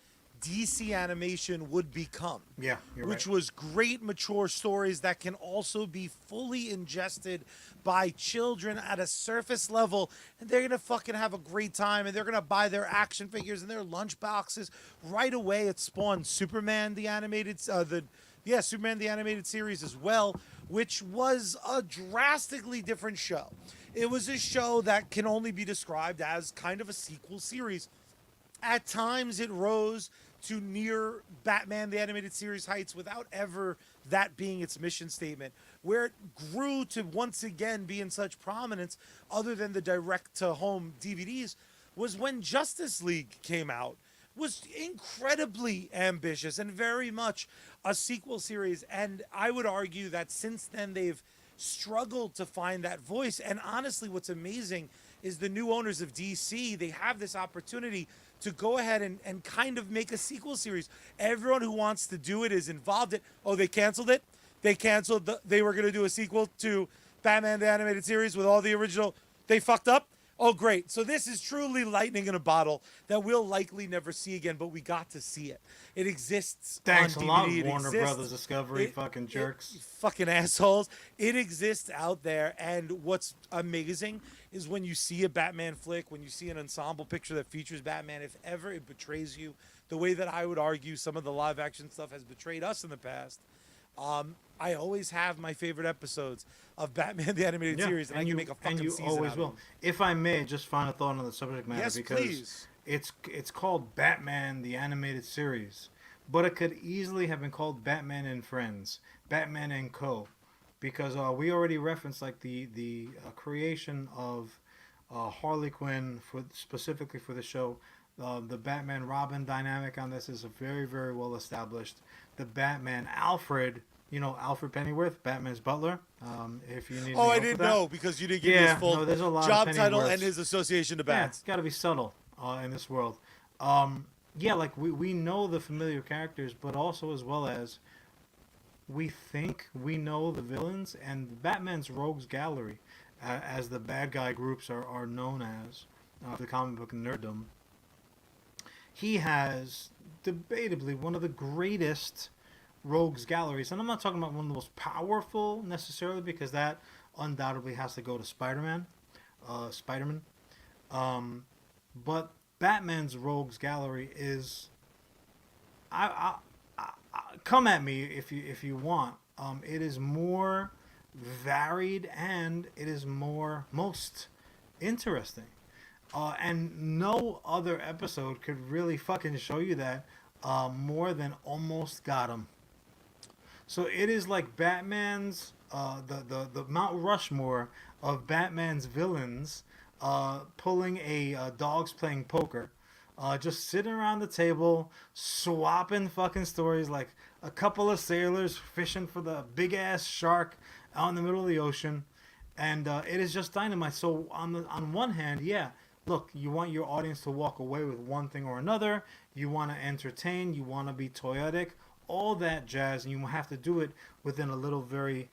DC animation would become, Yeah, you're which right. was great mature stories that can also be fully ingested by children at a surface level, and they're gonna fucking have a great time, and they're gonna buy their action figures and their lunch boxes right away. It spawned Superman the animated Superman the animated series as well, which was a drastically different show. It was a show that can only be described as kind of a sequel series. At times it rose to near Batman the Animated Series heights without ever that being its mission statement. Where it grew to once again be in such prominence, other than the direct-to-home DVDs, was when Justice League came out. Was incredibly ambitious and very much a sequel series. And I would argue that since then they've struggled to find that voice. And honestly, what's amazing is the new owners of DC, they have this opportunity to go ahead and kind of make a sequel series. Everyone who wants to do it is involved in. Oh, they canceled it? They were going to do a sequel to Batman the Animated Series with all the original. They fucked up? Oh, great. So this is truly lightning in a bottle that we'll likely never see again, but we got to see it. It exists Thanks on a DVD. lot, It Warner exists. Brothers Discovery, fucking jerks. Fucking assholes. It exists out there, and what's amazing is when you see a Batman flick, when you see an ensemble picture that features Batman, if ever it betrays you, the way that I would argue some of the live-action stuff has betrayed us in the past, I always have my favorite episodes of Batman the Animated Series, and I can make a fucking season always out of will. them. If I may, just final thought on the subject matter, Yes, because please. it's called Batman the Animated Series, but it could easily have been called Batman and Friends, Batman and Co, because we already referenced like the creation of Harley Quinn specifically for the show. The Batman Robin dynamic on this is a very, very well established. The Batman Alfred, you know, Alfred Pennyworth, Batman's butler. If you need. Oh, I didn't know because you didn't give me his full there's a lot job of title Pennyworths. and his association to Yeah, bats. it's got to be subtle in this world. Yeah, like we know the familiar characters, but also as well as we think we know the villains, and Batman's Rogues Gallery, as the bad guy groups are known as, the comic book nerddom. He has debatably one of the greatest rogues galleries, and I'm not talking about one of the most powerful necessarily, because that undoubtedly has to go to Spider-Man. But Batman's rogues gallery is, I come at me if you want. It is more varied and it is most interesting. And no other episode could really fucking show you that more than almost Gotham. So it is like Batman's the Mount Rushmore of Batman's villains, pulling a dogs playing poker, just sitting around the table swapping fucking stories like a couple of sailors fishing for the big ass shark out in the middle of the ocean, and it is just dynamite. So on one hand, yeah, look, you want your audience to walk away with one thing or another. You want to entertain. You want to be toyetic. All that jazz, and you have to do it within a little very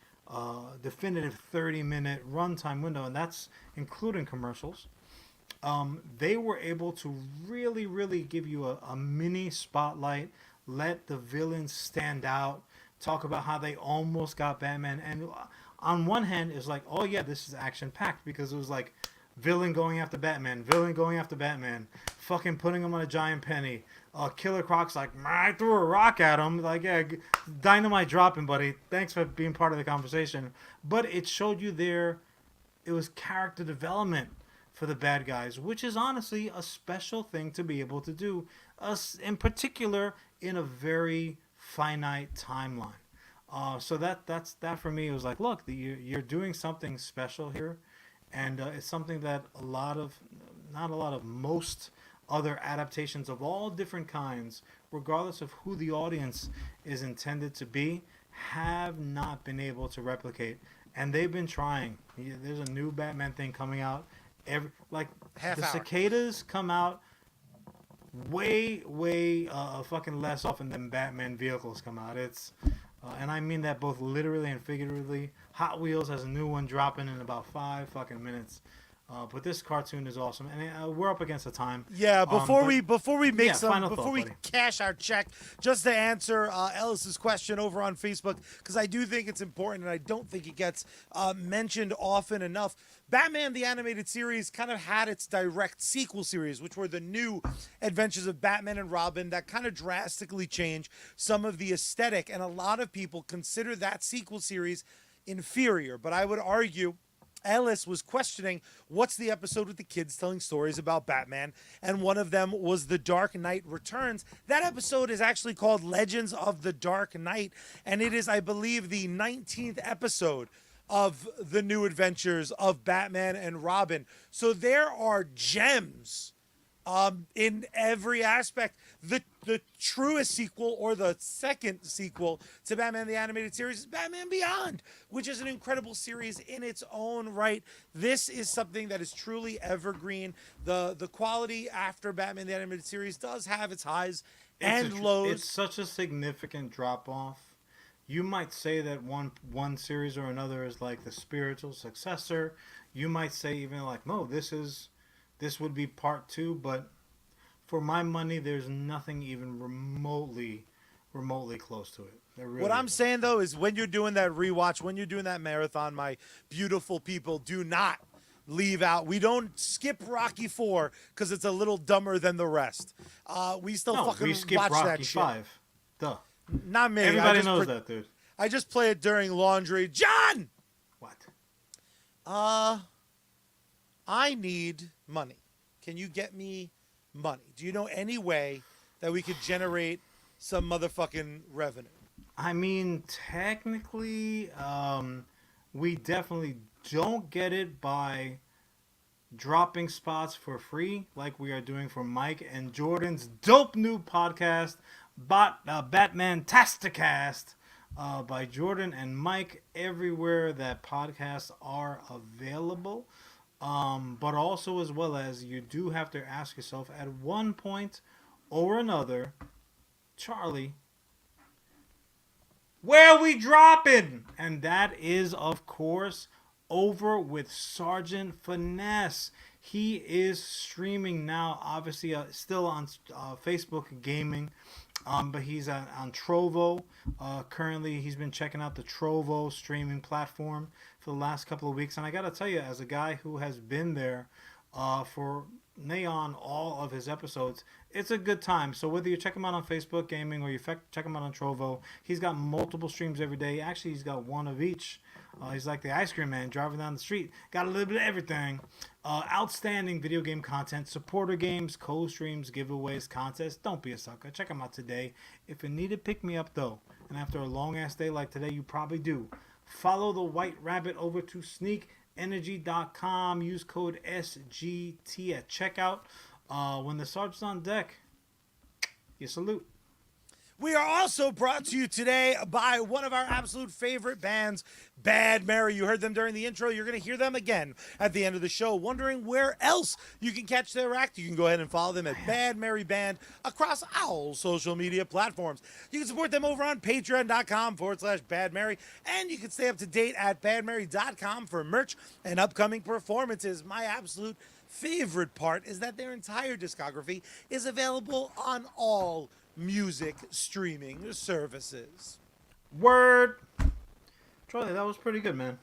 definitive 30-minute runtime window, and that's including commercials. They were able to really, really give you a mini spotlight, let the villains stand out, talk about how they almost got Batman. And on one hand, it's like, oh yeah, this is action-packed, because it was like villain going after Batman, fucking putting him on a giant penny. Killer Croc's like, I threw a rock at him. Like, yeah, dynamite dropping, buddy. Thanks for being part of the conversation. But it showed you it was character development for the bad guys, which is honestly a special thing to be able to do, in particular in a very finite timeline. So that's that for me. It was like, look, you're doing something special here, and it's something that most other adaptations of all different kinds, regardless of who the audience is intended to be, have not been able to replicate. And they've been trying. There's a new Batman thing coming out half the hour. cicadas come out way fucking less often than Batman vehicles come out. It's and I mean that both literally and figuratively. Hot Wheels has a new one dropping in about 5 fucking minutes. But this cartoon is awesome, and we're up against the time. Yeah, before we cash our check, just to answer Ellis's question over on Facebook, because I do think it's important, and I don't think it gets mentioned often enough. Batman the Animated Series kind of had its direct sequel series, which were the New Adventures of Batman and Robin, that kind of drastically changed some of the aesthetic, and a lot of people consider that sequel series inferior. But I would argue Ellis was questioning what's the episode with the kids telling stories about Batman, and one of them was The Dark Knight Returns. That episode is actually called Legends of the Dark Knight, and it is, I believe, the 19th episode of the New Adventures of Batman and Robin. So there are gems in every aspect. The truest sequel, or the second sequel to Batman the Animated Series, is Batman Beyond, which is an incredible series in its own right. This is something that is truly evergreen. The quality after Batman the Animated Series does have its highs and lows. It's such a significant drop off. You might say that one series or another is like the spiritual successor. You might say even like, no, this would be part 2, but for my money, there's nothing even remotely close to it. Really what I'm saying, though, is when you're doing that rewatch, when you're doing that marathon, my beautiful people, do not leave out. We don't skip Rocky 4 because it's a little dumber than the rest. We still fucking watch Rocky that shit. 5. Duh. Not me. Everybody knows that, dude. I just play it during laundry. John! What? I need money. Can you get me money? Do you know any way that we could generate some motherfucking revenue? I mean, technically, we definitely don't get it by dropping spots for free like we are doing for Mike and Jordan's dope new podcast, Batman-tasticast, by Jordan and Mike, everywhere that podcasts are available. But also, as well as, you do have to ask yourself at one point or another, Charlie, where are we dropping? And that is, of course, over with Sergeant Finesse. He is streaming now, obviously still on Facebook Gaming, but he's on Trovo. Currently, he's been checking out the Trovo streaming platform for the last couple of weeks. And I got to tell you, as a guy who has been there for Neon all of his episodes, it's a good time. So whether you check him out on Facebook Gaming or you check him out on Trovo, he's got multiple streams every day. Actually, he's got one of each. He's like the ice cream man driving down the street. Got a little bit of everything. Outstanding video game content, supporter games, co-streams, giveaways, contests. Don't be a sucker. Check him out today. If you need to pick me up, though, and after a long-ass day like today, you probably do, follow the White Rabbit over to sneakenergy.com. Use code SGT at checkout. When the sergeant's on deck, you salute. We are also brought to you today by one of our absolute favorite bands, Bad Mary. You heard them during the intro. You're going to hear them again at the end of the show. Wondering where else you can catch their act? You can go ahead and follow them at Bad Mary Band across all social media platforms. You can support them over on patreon.com/Bad Mary. And you can stay up to date at badmary.com for merch and upcoming performances. My absolute favorite part is that their entire discography is available on all music streaming services. Word. Charlie, that was pretty good, man.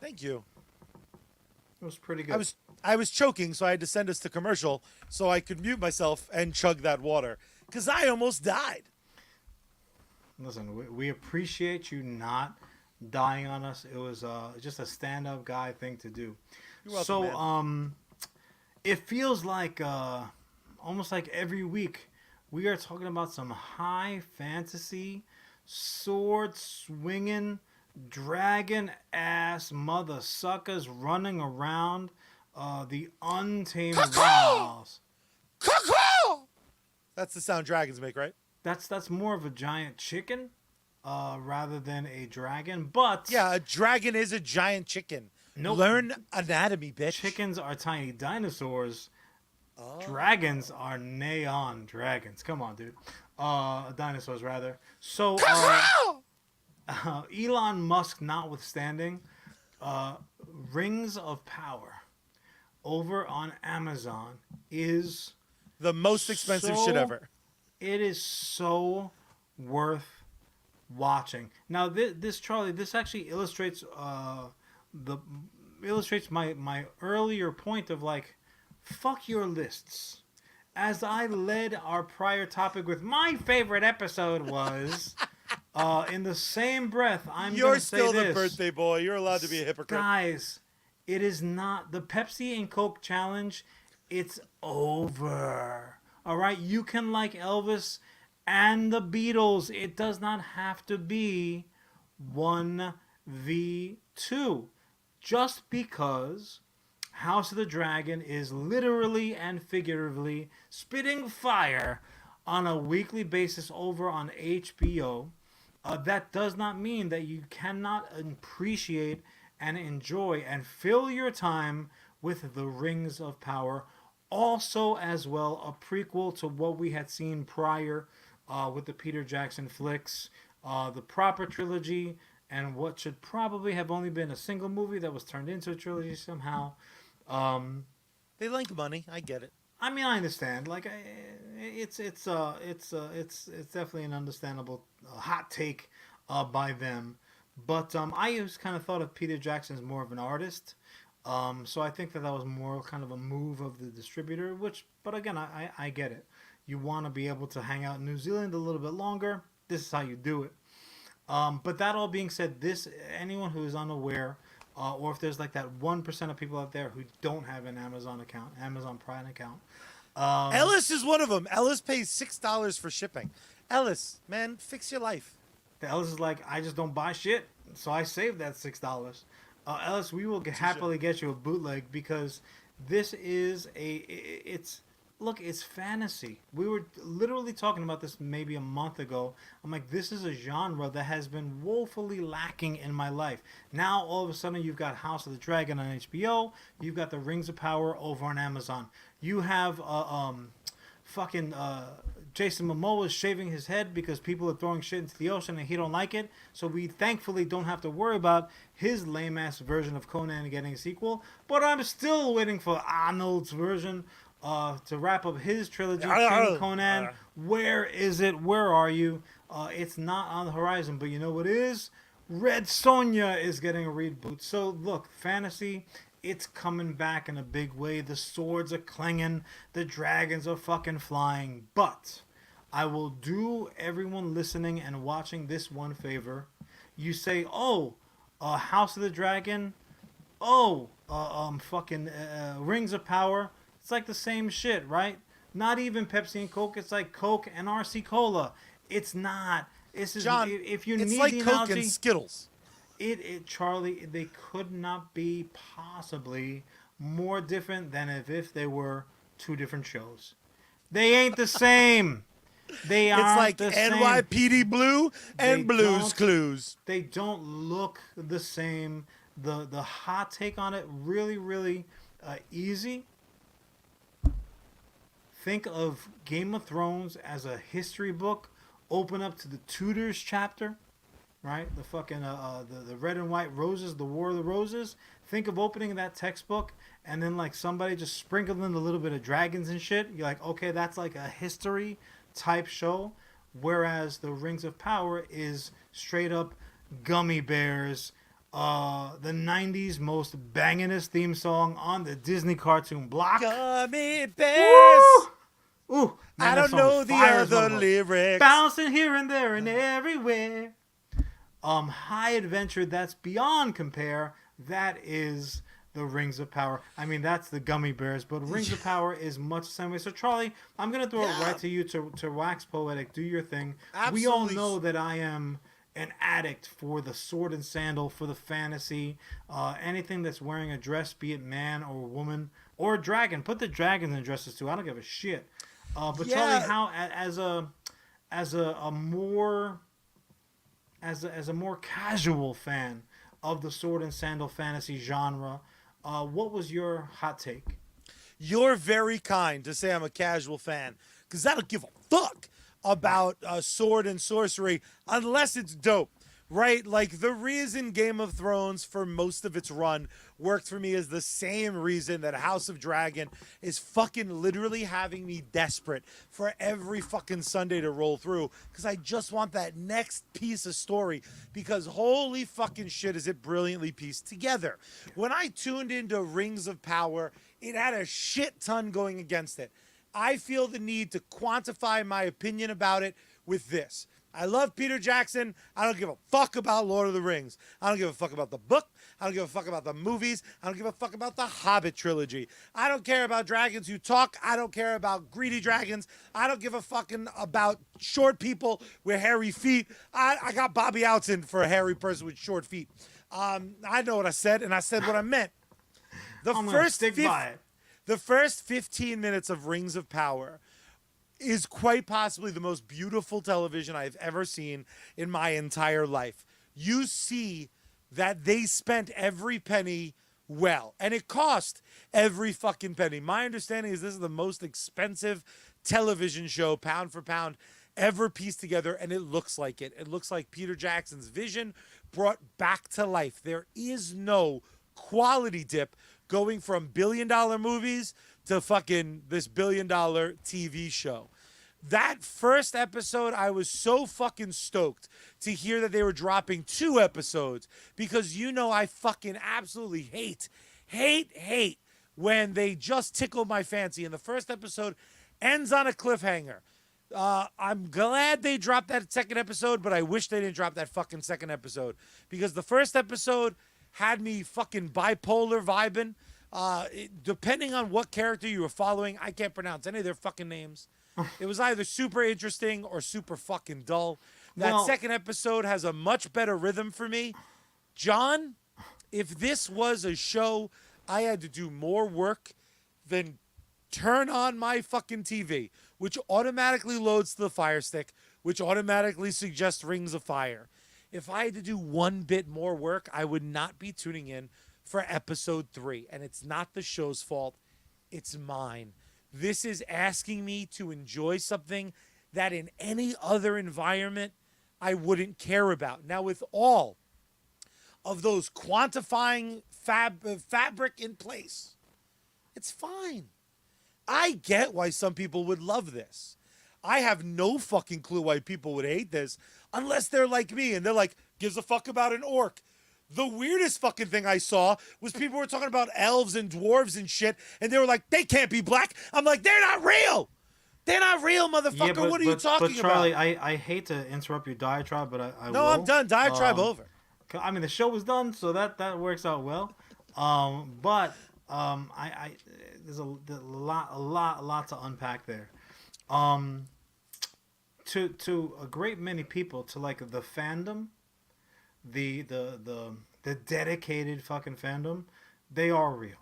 Thank you. It was pretty good. I was choking, so I had to send us to commercial so I could mute myself and chug that water because I almost died. Listen, we appreciate you not dying on us. It was just a stand-up guy thing to do. You're welcome, so man. it feels like almost like every week we are talking about some high fantasy, sword swinging, dragon ass mother suckers running around the untamed wilds. That's the sound dragons make, right? That's more of a giant chicken rather than a dragon, but Yeah, a dragon is a giant chicken. Nope. Learn anatomy, bitch. Chickens are tiny dinosaurs. Oh. Dragons are neon dragons. Come on, dude. Dinosaurs, rather. So, Elon Musk notwithstanding, Rings of Power over on Amazon is The most expensive shit ever. It is so worth watching. Now, this Charlie, this actually illustrates my earlier point of like, fuck your lists. As I led our prior topic with my favorite episode was, in the same breath, You're say still this. the birthday boy. You're allowed to be a hypocrite. Guys, it is not the Pepsi and Coke challenge. It's over. All right, you can like Elvis and the Beatles. It does not have to be 1v2. Just because House of the Dragon is literally and figuratively spitting fire on a weekly basis over on HBO, that does not mean that you cannot appreciate and enjoy and fill your time with the Rings of Power. Also, as well, a prequel to what we had seen prior with the Peter Jackson flicks, the proper trilogy, and what should probably have only been a single movie that was turned into a trilogy somehow. They like money. I get it. I mean, I understand. Like, it's definitely an understandable hot take by them. But I just kind of thought of Peter Jackson as more of an artist. So I think that was more kind of a move of the distributor. But again, I get it. You want to be able to hang out in New Zealand a little bit longer. This is how you do it. But that all being said, anyone who is unaware, or if there's like that 1% of people out there who don't have an Amazon account, Amazon Prime account. Ellis is one of them. Ellis pays $6 for shipping. Ellis, man, fix your life. The Ellis is like, I just don't buy shit, so I saved that $6. Ellis, we will happily get you a bootleg because this is it's fantasy. We were literally talking about this maybe a month ago. I'm like, this is a genre that has been woefully lacking in my life. Now, all of a sudden, you've got House of the Dragon on HBO. You've got the Rings of Power over on Amazon. You have Jason Momoa is shaving his head because people are throwing shit into the ocean and he don't like it. So we thankfully don't have to worry about his lame-ass version of Conan getting a sequel. But I'm still waiting for Arnold's version to wrap up his trilogy, King Conan. Where is it? Where are you? It's not on the horizon, but you know what is? Red Sonja is getting a reboot. So look, fantasy, it's coming back in a big way. The swords are clanging. The dragons are fucking flying. But I will do everyone listening and watching this one favor. You say, House of the Dragon. Rings of Power. It's like the same shit, right? Not even Pepsi and Coke. It's like Coke and RC Cola. It's not. This is John, if you it's need like the Coke analogy, and Skittles. Charlie, they could not be possibly more different than if they were two different shows. They ain't the same. They It's aren't like the same. NYPD Blue and Blues Clues. They don't look the same. The hot take on it, really easy. Think of Game of Thrones as a history book. Open up to the Tudors chapter, right? The fucking the red and white roses, the War of the Roses. Think of opening that textbook and then like somebody just sprinkled in a little bit of dragons and shit. You're like, okay, that's like a history type show. Whereas the Rings of Power is straight up gummy bears. The 90s most bangingest theme song on the Disney cartoon block. Gummy bears. Woo! Ooh, man, I don't know the other lyrics. Bouncing here and there and everywhere. High adventure that's beyond compare. That is the Rings of Power. I mean, that's the gummy bears, but Rings of Power is much the same way. So, Charlie, I'm going to throw it right to you to wax poetic. Do your thing. Absolutely. We all know that I am an addict for the sword and sandal, for the fantasy, anything that's wearing a dress, be it man or woman or a dragon. Put the dragons in dresses too. I don't give a shit. But Charlie, how as a more casual fan of the sword and sandal fantasy genre, what was your hot take? You're very kind to say I'm a casual fan, because I don't give a fuck about sword and sorcery unless it's dope, right? Like, the reason Game of Thrones for most of its run worked for me is the same reason that House of Dragon is fucking literally having me desperate for every fucking Sunday to roll through, because I just want that next piece of story, because holy fucking shit is it brilliantly pieced together. When I tuned into Rings of Power, it had a shit ton going against it. I feel the need to quantify my opinion about it with this. I love Peter Jackson. I don't give a fuck about Lord of the Rings. I don't give a fuck about the book. I don't give a fuck about the movies. I don't give a fuck about the Hobbit trilogy. I don't care about dragons who talk. I don't care about greedy dragons. I don't give a fucking about short people with hairy feet. I got Bobby Outson for a hairy person with short feet. I know what I said, and I said what I meant. I'm gonna stick by it. The first 15 minutes of Rings of Power is quite possibly the most beautiful television I've ever seen in my entire life. You see that they spent every penny well, and it cost every fucking penny. My understanding is this is the most expensive television show, pound for pound, ever pieced together, and it looks like it. It looks like Peter Jackson's vision brought back to life. There is no quality dip going from billion-dollar movies to fucking this billion-dollar TV show. That first episode, I was so fucking stoked to hear that they were dropping 2 episodes, because you know I fucking absolutely hate when they just tickle my fancy. And the first episode ends on a cliffhanger. I'm glad they dropped that second episode, but I wish they didn't drop that fucking second episode, because the first episode had me fucking bipolar vibing. Depending on what character you were following, I can't pronounce any of their fucking names. It was either super interesting or super fucking dull. That second episode has a much better rhythm for me. John, if this was a show I had to do more work than turn on my fucking TV, which automatically loads to the Fire Stick, which automatically suggests Rings of Fire. If I had to do one bit more work, I would not be tuning in for episode 3. And it's not the show's fault. It's mine. This is asking me to enjoy something that in any other environment I wouldn't care about. Now, with all of those quantifying fabric in place, it's fine. I get why some people would love this. I have no fucking clue why people would hate this unless they're like me and they're like, gives a fuck about an orc. The weirdest fucking thing I saw was people were talking about elves and dwarves and shit, and they were like, they can't be black. I'm like, they're not real. They're not real, motherfucker. Yeah, what are you talking but Charlie, about? I hate to interrupt your diatribe, but I No, will. I'm done. Diatribe over. I mean, the show was done, so that works out well. But there's a lot to unpack there. To a great many people, to like the fandom, the dedicated fucking fandom, they are real,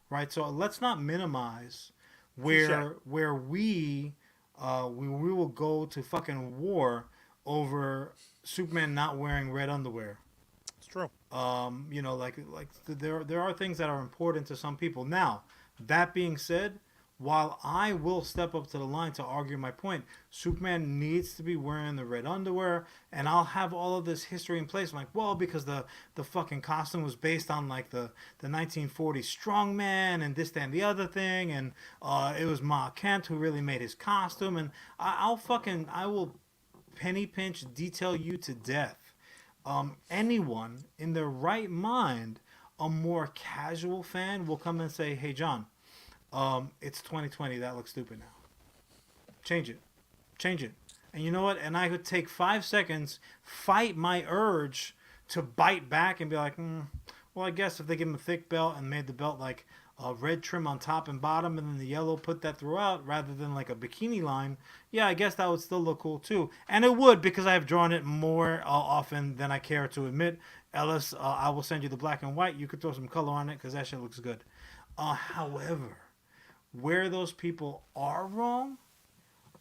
right? So let's not minimize where we we will go to fucking war over Superman not wearing red underwear. It's true. There are things that are important to some people. Now, that being said, while I will step up to the line to argue my point, Superman needs to be wearing the red underwear, and I'll have all of this history in place. I'm like, well, because the fucking costume was based on like the 1940s strongman and this, that, and the other thing, and it was Ma Kent who really made his costume, and I will penny pinch detail you to death. Anyone in their right mind, a more casual fan will come and say, hey, John, it's 2020. That looks stupid now. Change it. Change it. And you know what? And I could take 5 seconds, fight my urge to bite back and be like, well, I guess if they give him a thick belt and made the belt like a red trim on top and bottom and then the yellow put that throughout rather than like a bikini line, yeah, I guess that would still look cool too. And it would, because I've drawn it more often than I care to admit. Ellis, I will send you the black and white. You could throw some color on it because that shit looks good. However, where those people are wrong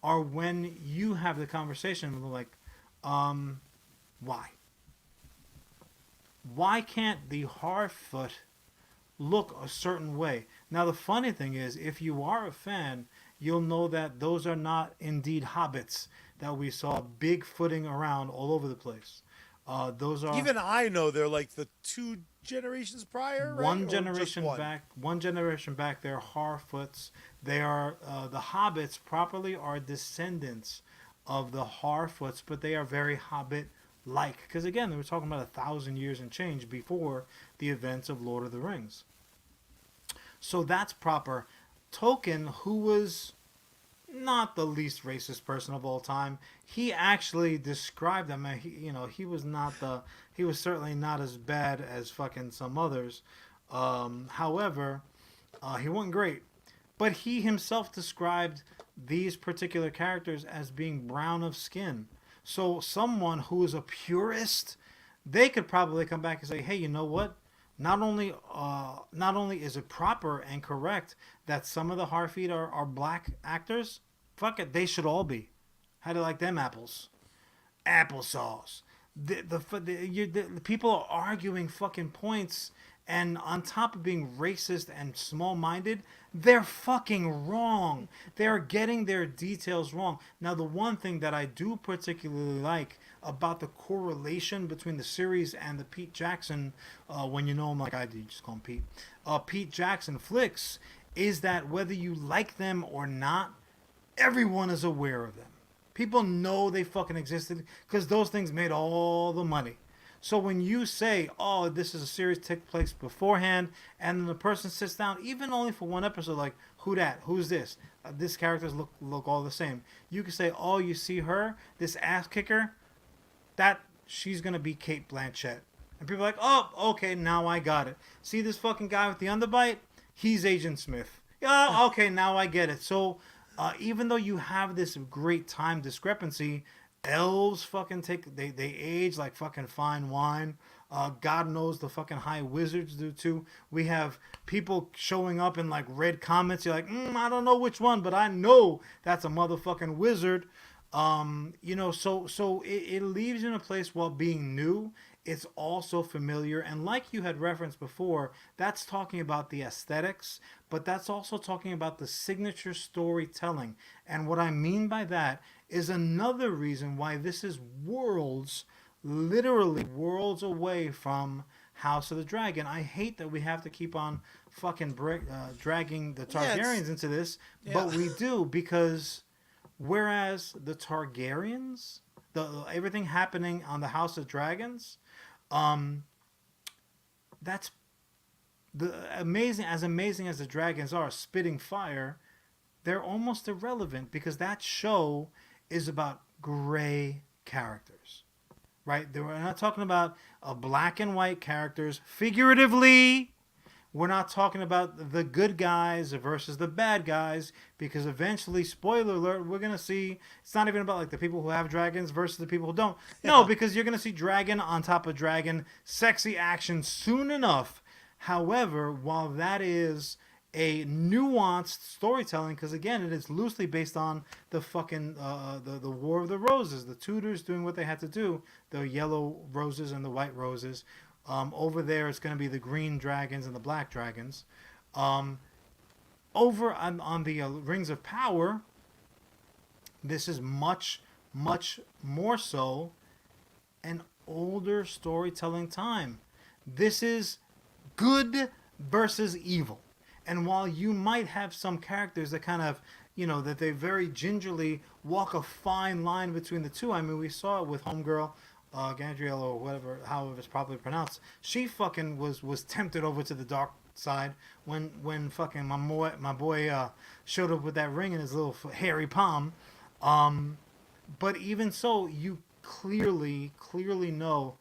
are when you have the conversation with them like, why? Why can't the Harfoot look a certain way? Now, the funny thing is, if you are a fan, you'll know that those are not indeed hobbits that we saw big-footing around all over the place. Those are... Even I know they're like the 2 generations prior, right? One generation back, they're Harfoots. They are the hobbits properly are descendants of the Harfoots, but they are very hobbit-like. Because again, they were talking about 1,000 years and change before the events of Lord of the Rings. So that's proper. Tolkien, who was not the least racist person of all time, he actually described them. He was certainly not as bad as fucking some others. However, he wasn't great. But he himself described these particular characters as being brown of skin. So someone who is a purist, they could probably come back and say, hey, you know what? Not only is it proper and correct that some of the Harfeet are black actors, fuck it, they should all be. How do you like them apples? Applesauce. The people are arguing fucking points, and on top of being racist and small-minded, they're fucking wrong. They're getting their details wrong. Now, the one thing that I do particularly like about the correlation between the series and the Pete Jackson, when you know him like I do, you just call him Pete, Pete Jackson flicks, is that whether you like them or not, everyone is aware of them. People know they fucking existed because those things made all the money. So when you say, oh, this is a series took place beforehand, and then the person sits down, even only for one episode, like, who that? Who's this? These characters look all the same. You can say, oh, you see her? This ass kicker? She's going to be Cate Blanchett. And people are like, oh, okay, now I got it. See this fucking guy with the underbite? He's Agent Smith. Oh, okay, now I get it. So even though you have this great time discrepancy, elves fucking they age like fucking fine wine. God knows the fucking high wizards do too. We have people showing up in like red comments. You're like, I don't know which one, but I know that's a motherfucking wizard. So it leaves you in a place while being new. It's also familiar, and like you had referenced before, that's talking about the aesthetics, but that's also talking about the signature storytelling. And what I mean by that is another reason why this is literally worlds away from House of the Dragon. I hate that we have to keep on fucking dragging the Targaryens into this, but we do, because whereas the Targaryens, everything happening on the House of Dragons, that's amazing as the dragons are spitting fire, they're almost irrelevant because that show is about gray characters, right? We're not talking about black and white characters figuratively. We're not talking about the good guys versus the bad guys, because eventually, spoiler alert, we're going to see, it's not even about like the people who have dragons versus the people who don't. No, because you're going to see dragon on top of dragon, sexy action soon enough. However, while that is a nuanced storytelling, because again, it is loosely based on the fucking the War of the Roses, the Tudors doing what they had to do, the yellow roses and the white roses. Over there, it's going to be the green dragons and the black dragons. Over on the Rings of Power, this is much more so an older storytelling time. This is good versus evil. And while you might have some characters that kind of, that they very gingerly walk a fine line between the two. I mean, we saw it with Homegirl, Gandriel, or whatever, however it's properly pronounced. She fucking was tempted over to the dark side when fucking my boy showed up with that ring in his little hairy palm. But even so, you clearly know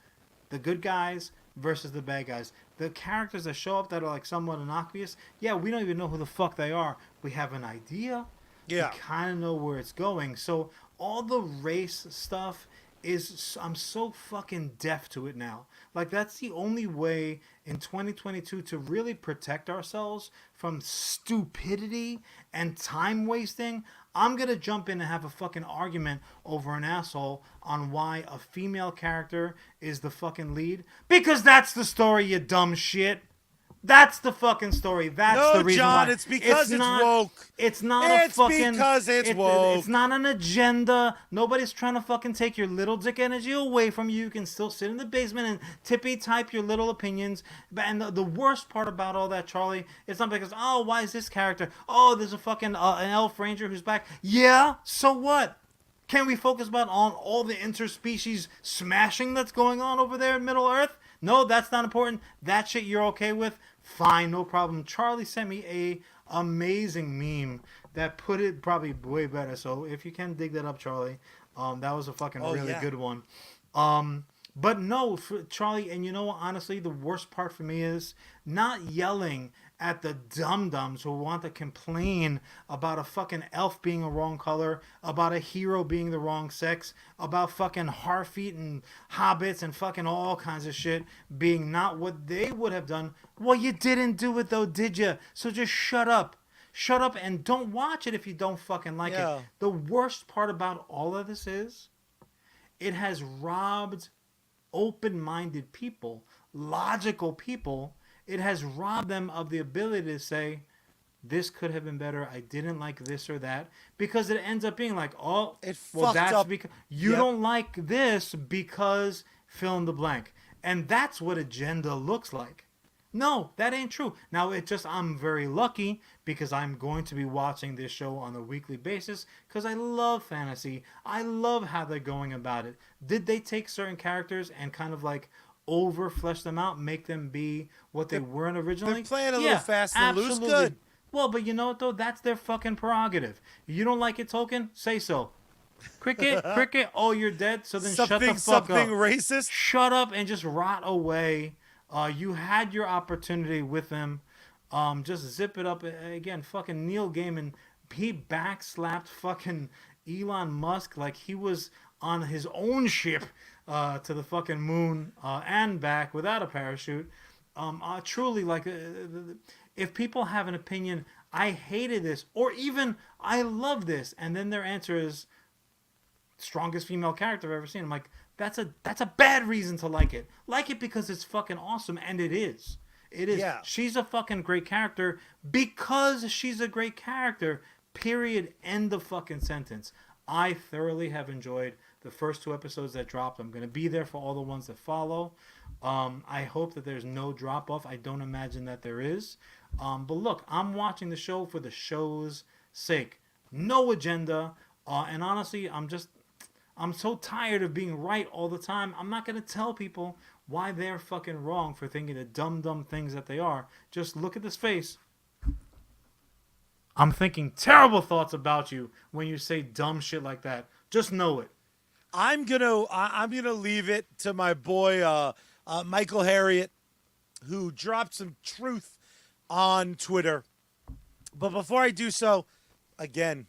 the good guys versus the bad guys. The characters that show up that are like somewhat innocuous, yeah, we don't even know who the fuck they are. We have an idea. Yeah. We kind of know where it's going. So all the race stuff is, I'm so fucking deaf to it now. Like, that's the only way in 2022 to really protect ourselves from stupidity and time wasting. I'm going to jump in and have a fucking argument over an asshole on why a female character is the fucking lead. Because that's the story, you dumb shit. That's the fucking story. That's the reason John, why. it's because it's woke. It's not a fucking... It's because it's woke. It's not an agenda. Nobody's trying to fucking take your little dick energy away from you. You can still sit in the basement and tippy-type your little opinions. And the worst part about all that, Charlie, it's not because, oh, why is this character? Oh, there's a fucking an elf ranger who's back. Yeah, so what? Can we focus on all the interspecies smashing that's going on over there in Middle-earth? No, that's not important. That shit you're okay with? Fine, no problem. Charlie sent me a amazing meme that put it probably way better. So if you can dig that up, Charlie, that was a fucking really good one. But no, Charlie, and you know what? Honestly, the worst part for me is not yelling at the dum-dums who want to complain about a fucking elf being a wrong color, about a hero being the wrong sex, about fucking Harfeet and hobbits and fucking all kinds of shit being not what they would have done. Well, you didn't do it though, did you? So just shut up. Shut up and don't watch it if you don't fucking like it. The worst part about all of this is it has robbed open-minded people, logical people. It has robbed them of the ability to say, this could have been better. I didn't like this or that. Because it ends up being like, oh, well, that's up. Because you don't like this because fill in the blank. And that's what agenda looks like. No, that ain't true. Now, I'm very lucky because I'm going to be watching this show on a weekly basis because I love fantasy. I love how they're going about it. Did they take certain characters and kind of like over flesh them out, make them be what they weren't originally? They're playing a little fast and loose. Good. Well, but you know what though? That's their fucking prerogative. You don't like it, Tolkien? Say so. Cricket. Oh, you're dead. So then shut the fuck up. Something racist. Shut up and just rot away. You had your opportunity with him. Just zip it up again. Fucking Neil Gaiman, he backslapped fucking Elon Musk like he was on his own ship to the fucking moon and back without a parachute. Truly, like, if people have an opinion, I hated this, or even I love this, and then their answer is strongest female character I've ever seen. I'm like, that's a bad reason to like it. Like it because it's fucking awesome, and it is. It is. Yeah. She's a fucking great character because she's a great character. Period. End of fucking sentence. I thoroughly have enjoyed the first 2 episodes that dropped. I'm going to be there for all the ones that follow. I hope that there's no drop-off. I don't imagine that there is. But look, I'm watching the show for the show's sake. No agenda. And honestly, I'm so tired of being right all the time. I'm not going to tell people why they're fucking wrong for thinking the dumb things that they are. Just look at this face. I'm thinking terrible thoughts about you when you say dumb shit like that. Just know it. I'm gonna leave it to my boy Michael Harriot, who dropped some truth on Twitter. But before I do so, again,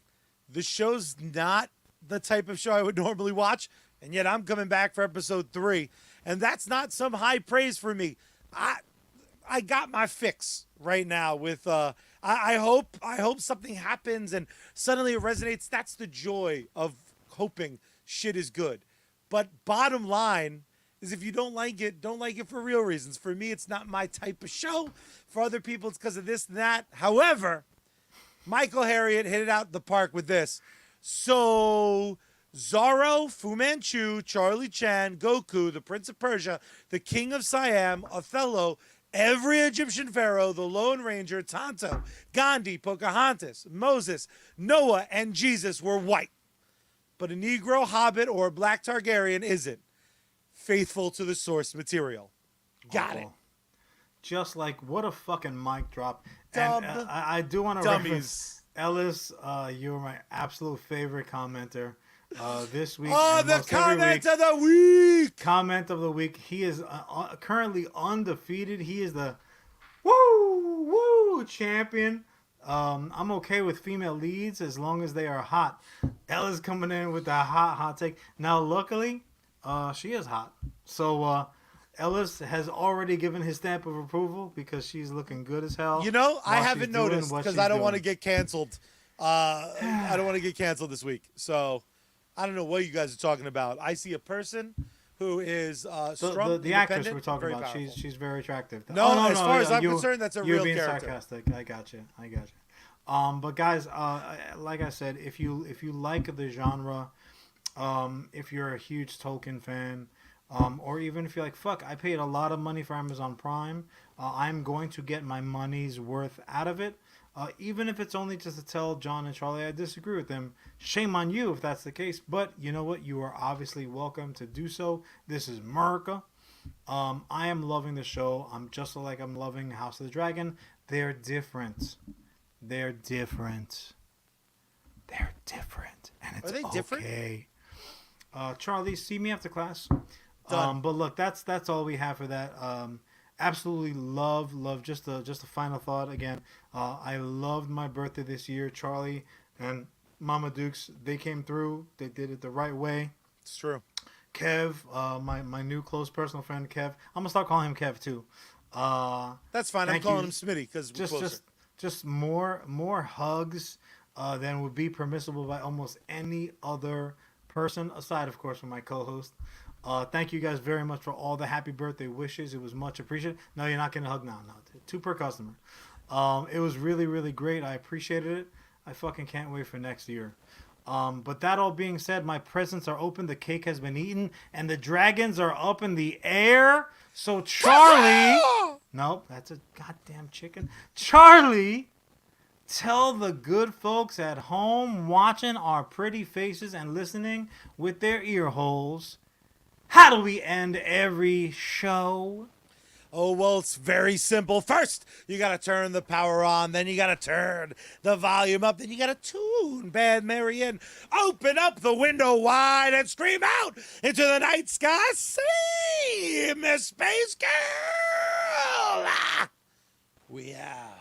the show's not the type of show I would normally watch, and yet I'm coming back for episode 3, and that's not some high praise for me. I got my fix right now with I hope something happens and suddenly it resonates. That's the joy of hoping shit is good. But bottom line is, if you don't like it for real reasons. For me, it's not my type of show. For other people, it's because of this and that. However, Michael Harriot hit it out the park with this. So Zorro, Fu Manchu, Charlie Chan, Goku, the Prince of Persia, the King of Siam, Othello, every Egyptian pharaoh, the Lone Ranger, Tonto, Gandhi, Pocahontas, Moses, Noah, and Jesus were white. But a Negro, Hobbit, or a Black Targaryen isn't. Faithful to the source material. Got it. Just like, what a fucking mic drop. And I do want to reference Ellis. You're my absolute favorite commenter this week. Oh, the comment of the week. Comment of the week. He is currently undefeated. He is the woo champion. I'm okay with female leads as long as they are hot. Ellis coming in with the hot take. Now, luckily, she is hot. So, Ellis has already given his stamp of approval because she's looking good as hell. You know, I haven't noticed because I don't want to get canceled. I don't want to get canceled this week. So, I don't know what you guys are talking about. I see a person who is strong, the actress we're talking about. Powerful. She's very attractive. No, as far as I'm concerned, that's a real character. You're being sarcastic. I got you. But guys, like I said, if you like the genre, if you're a huge Tolkien fan, or even if you're like, fuck, I paid a lot of money for Amazon Prime, I'm going to get my money's worth out of it. Even if it's only just to tell Jon and Charlie I disagree with them. Shame on you if that's the case. But you know what? You are obviously welcome to do so. This is America. I am loving the show. I'm just like I'm loving House of the Dragon. They're different. And it's Are they okay. different? Charlie, see me after class. Done. But look, that's all we have for that. Absolutely love. Just a final thought again. I loved my birthday this year. Charlie and Mama Dukes, they came through. They did it the right way. It's true. Kev, my new close personal friend Kev. I'm gonna start calling him Kev too. That's fine. I'm calling him Smitty because we're closer. Just more hugs than would be permissible by almost any other person, aside of course from my co-host. Thank you guys very much for all the happy birthday wishes. It was much appreciated. No, you're not getting a hug now. No, 2 per customer. It was really, really great. I appreciated it. I fucking can't wait for next year. But that all being said, my presents are open. The cake has been eaten, and the dragons are up in the air. So Charlie, nope, that's a goddamn chicken. Charlie, tell the good folks at home watching our pretty faces and listening with their ear holes, how do we end every show? Oh, well, it's very simple. First, you got to turn the power on. Then you got to turn the volume up. Then you got to tune Bad Mary in. Open up the window wide and scream out into the night sky. See, Miss Space Girl. Ah, we out.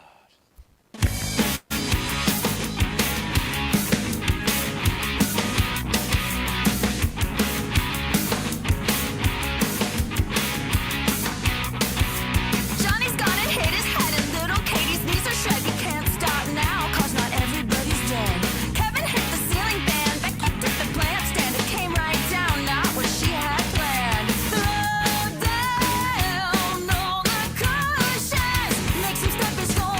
Some stuff is going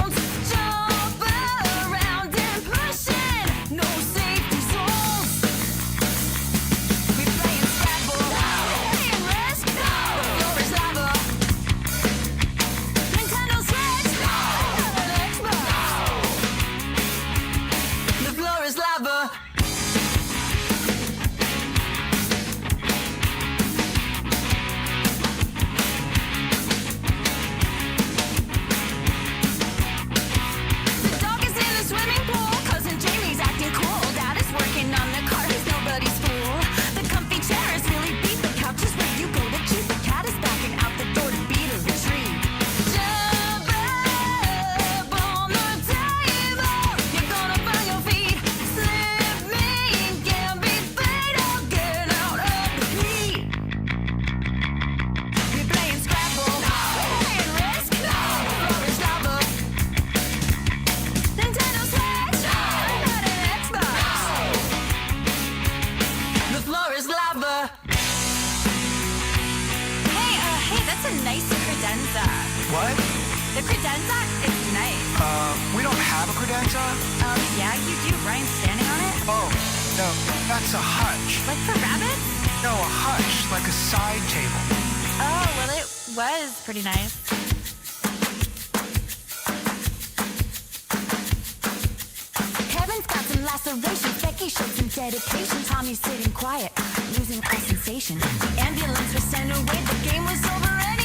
a nice credenza. What? The credenza is nice. We don't have a credenza? Yeah, you do. Brian's standing on it. Oh, no, that's a hutch. Like for rabbits? No, a hutch, like a side table. Oh, well, it was pretty nice. Kevin's got some lacerations. Becky showed some dedication. Tommy's sitting quiet, losing all sensation. The ambulance was sent away. The game was over.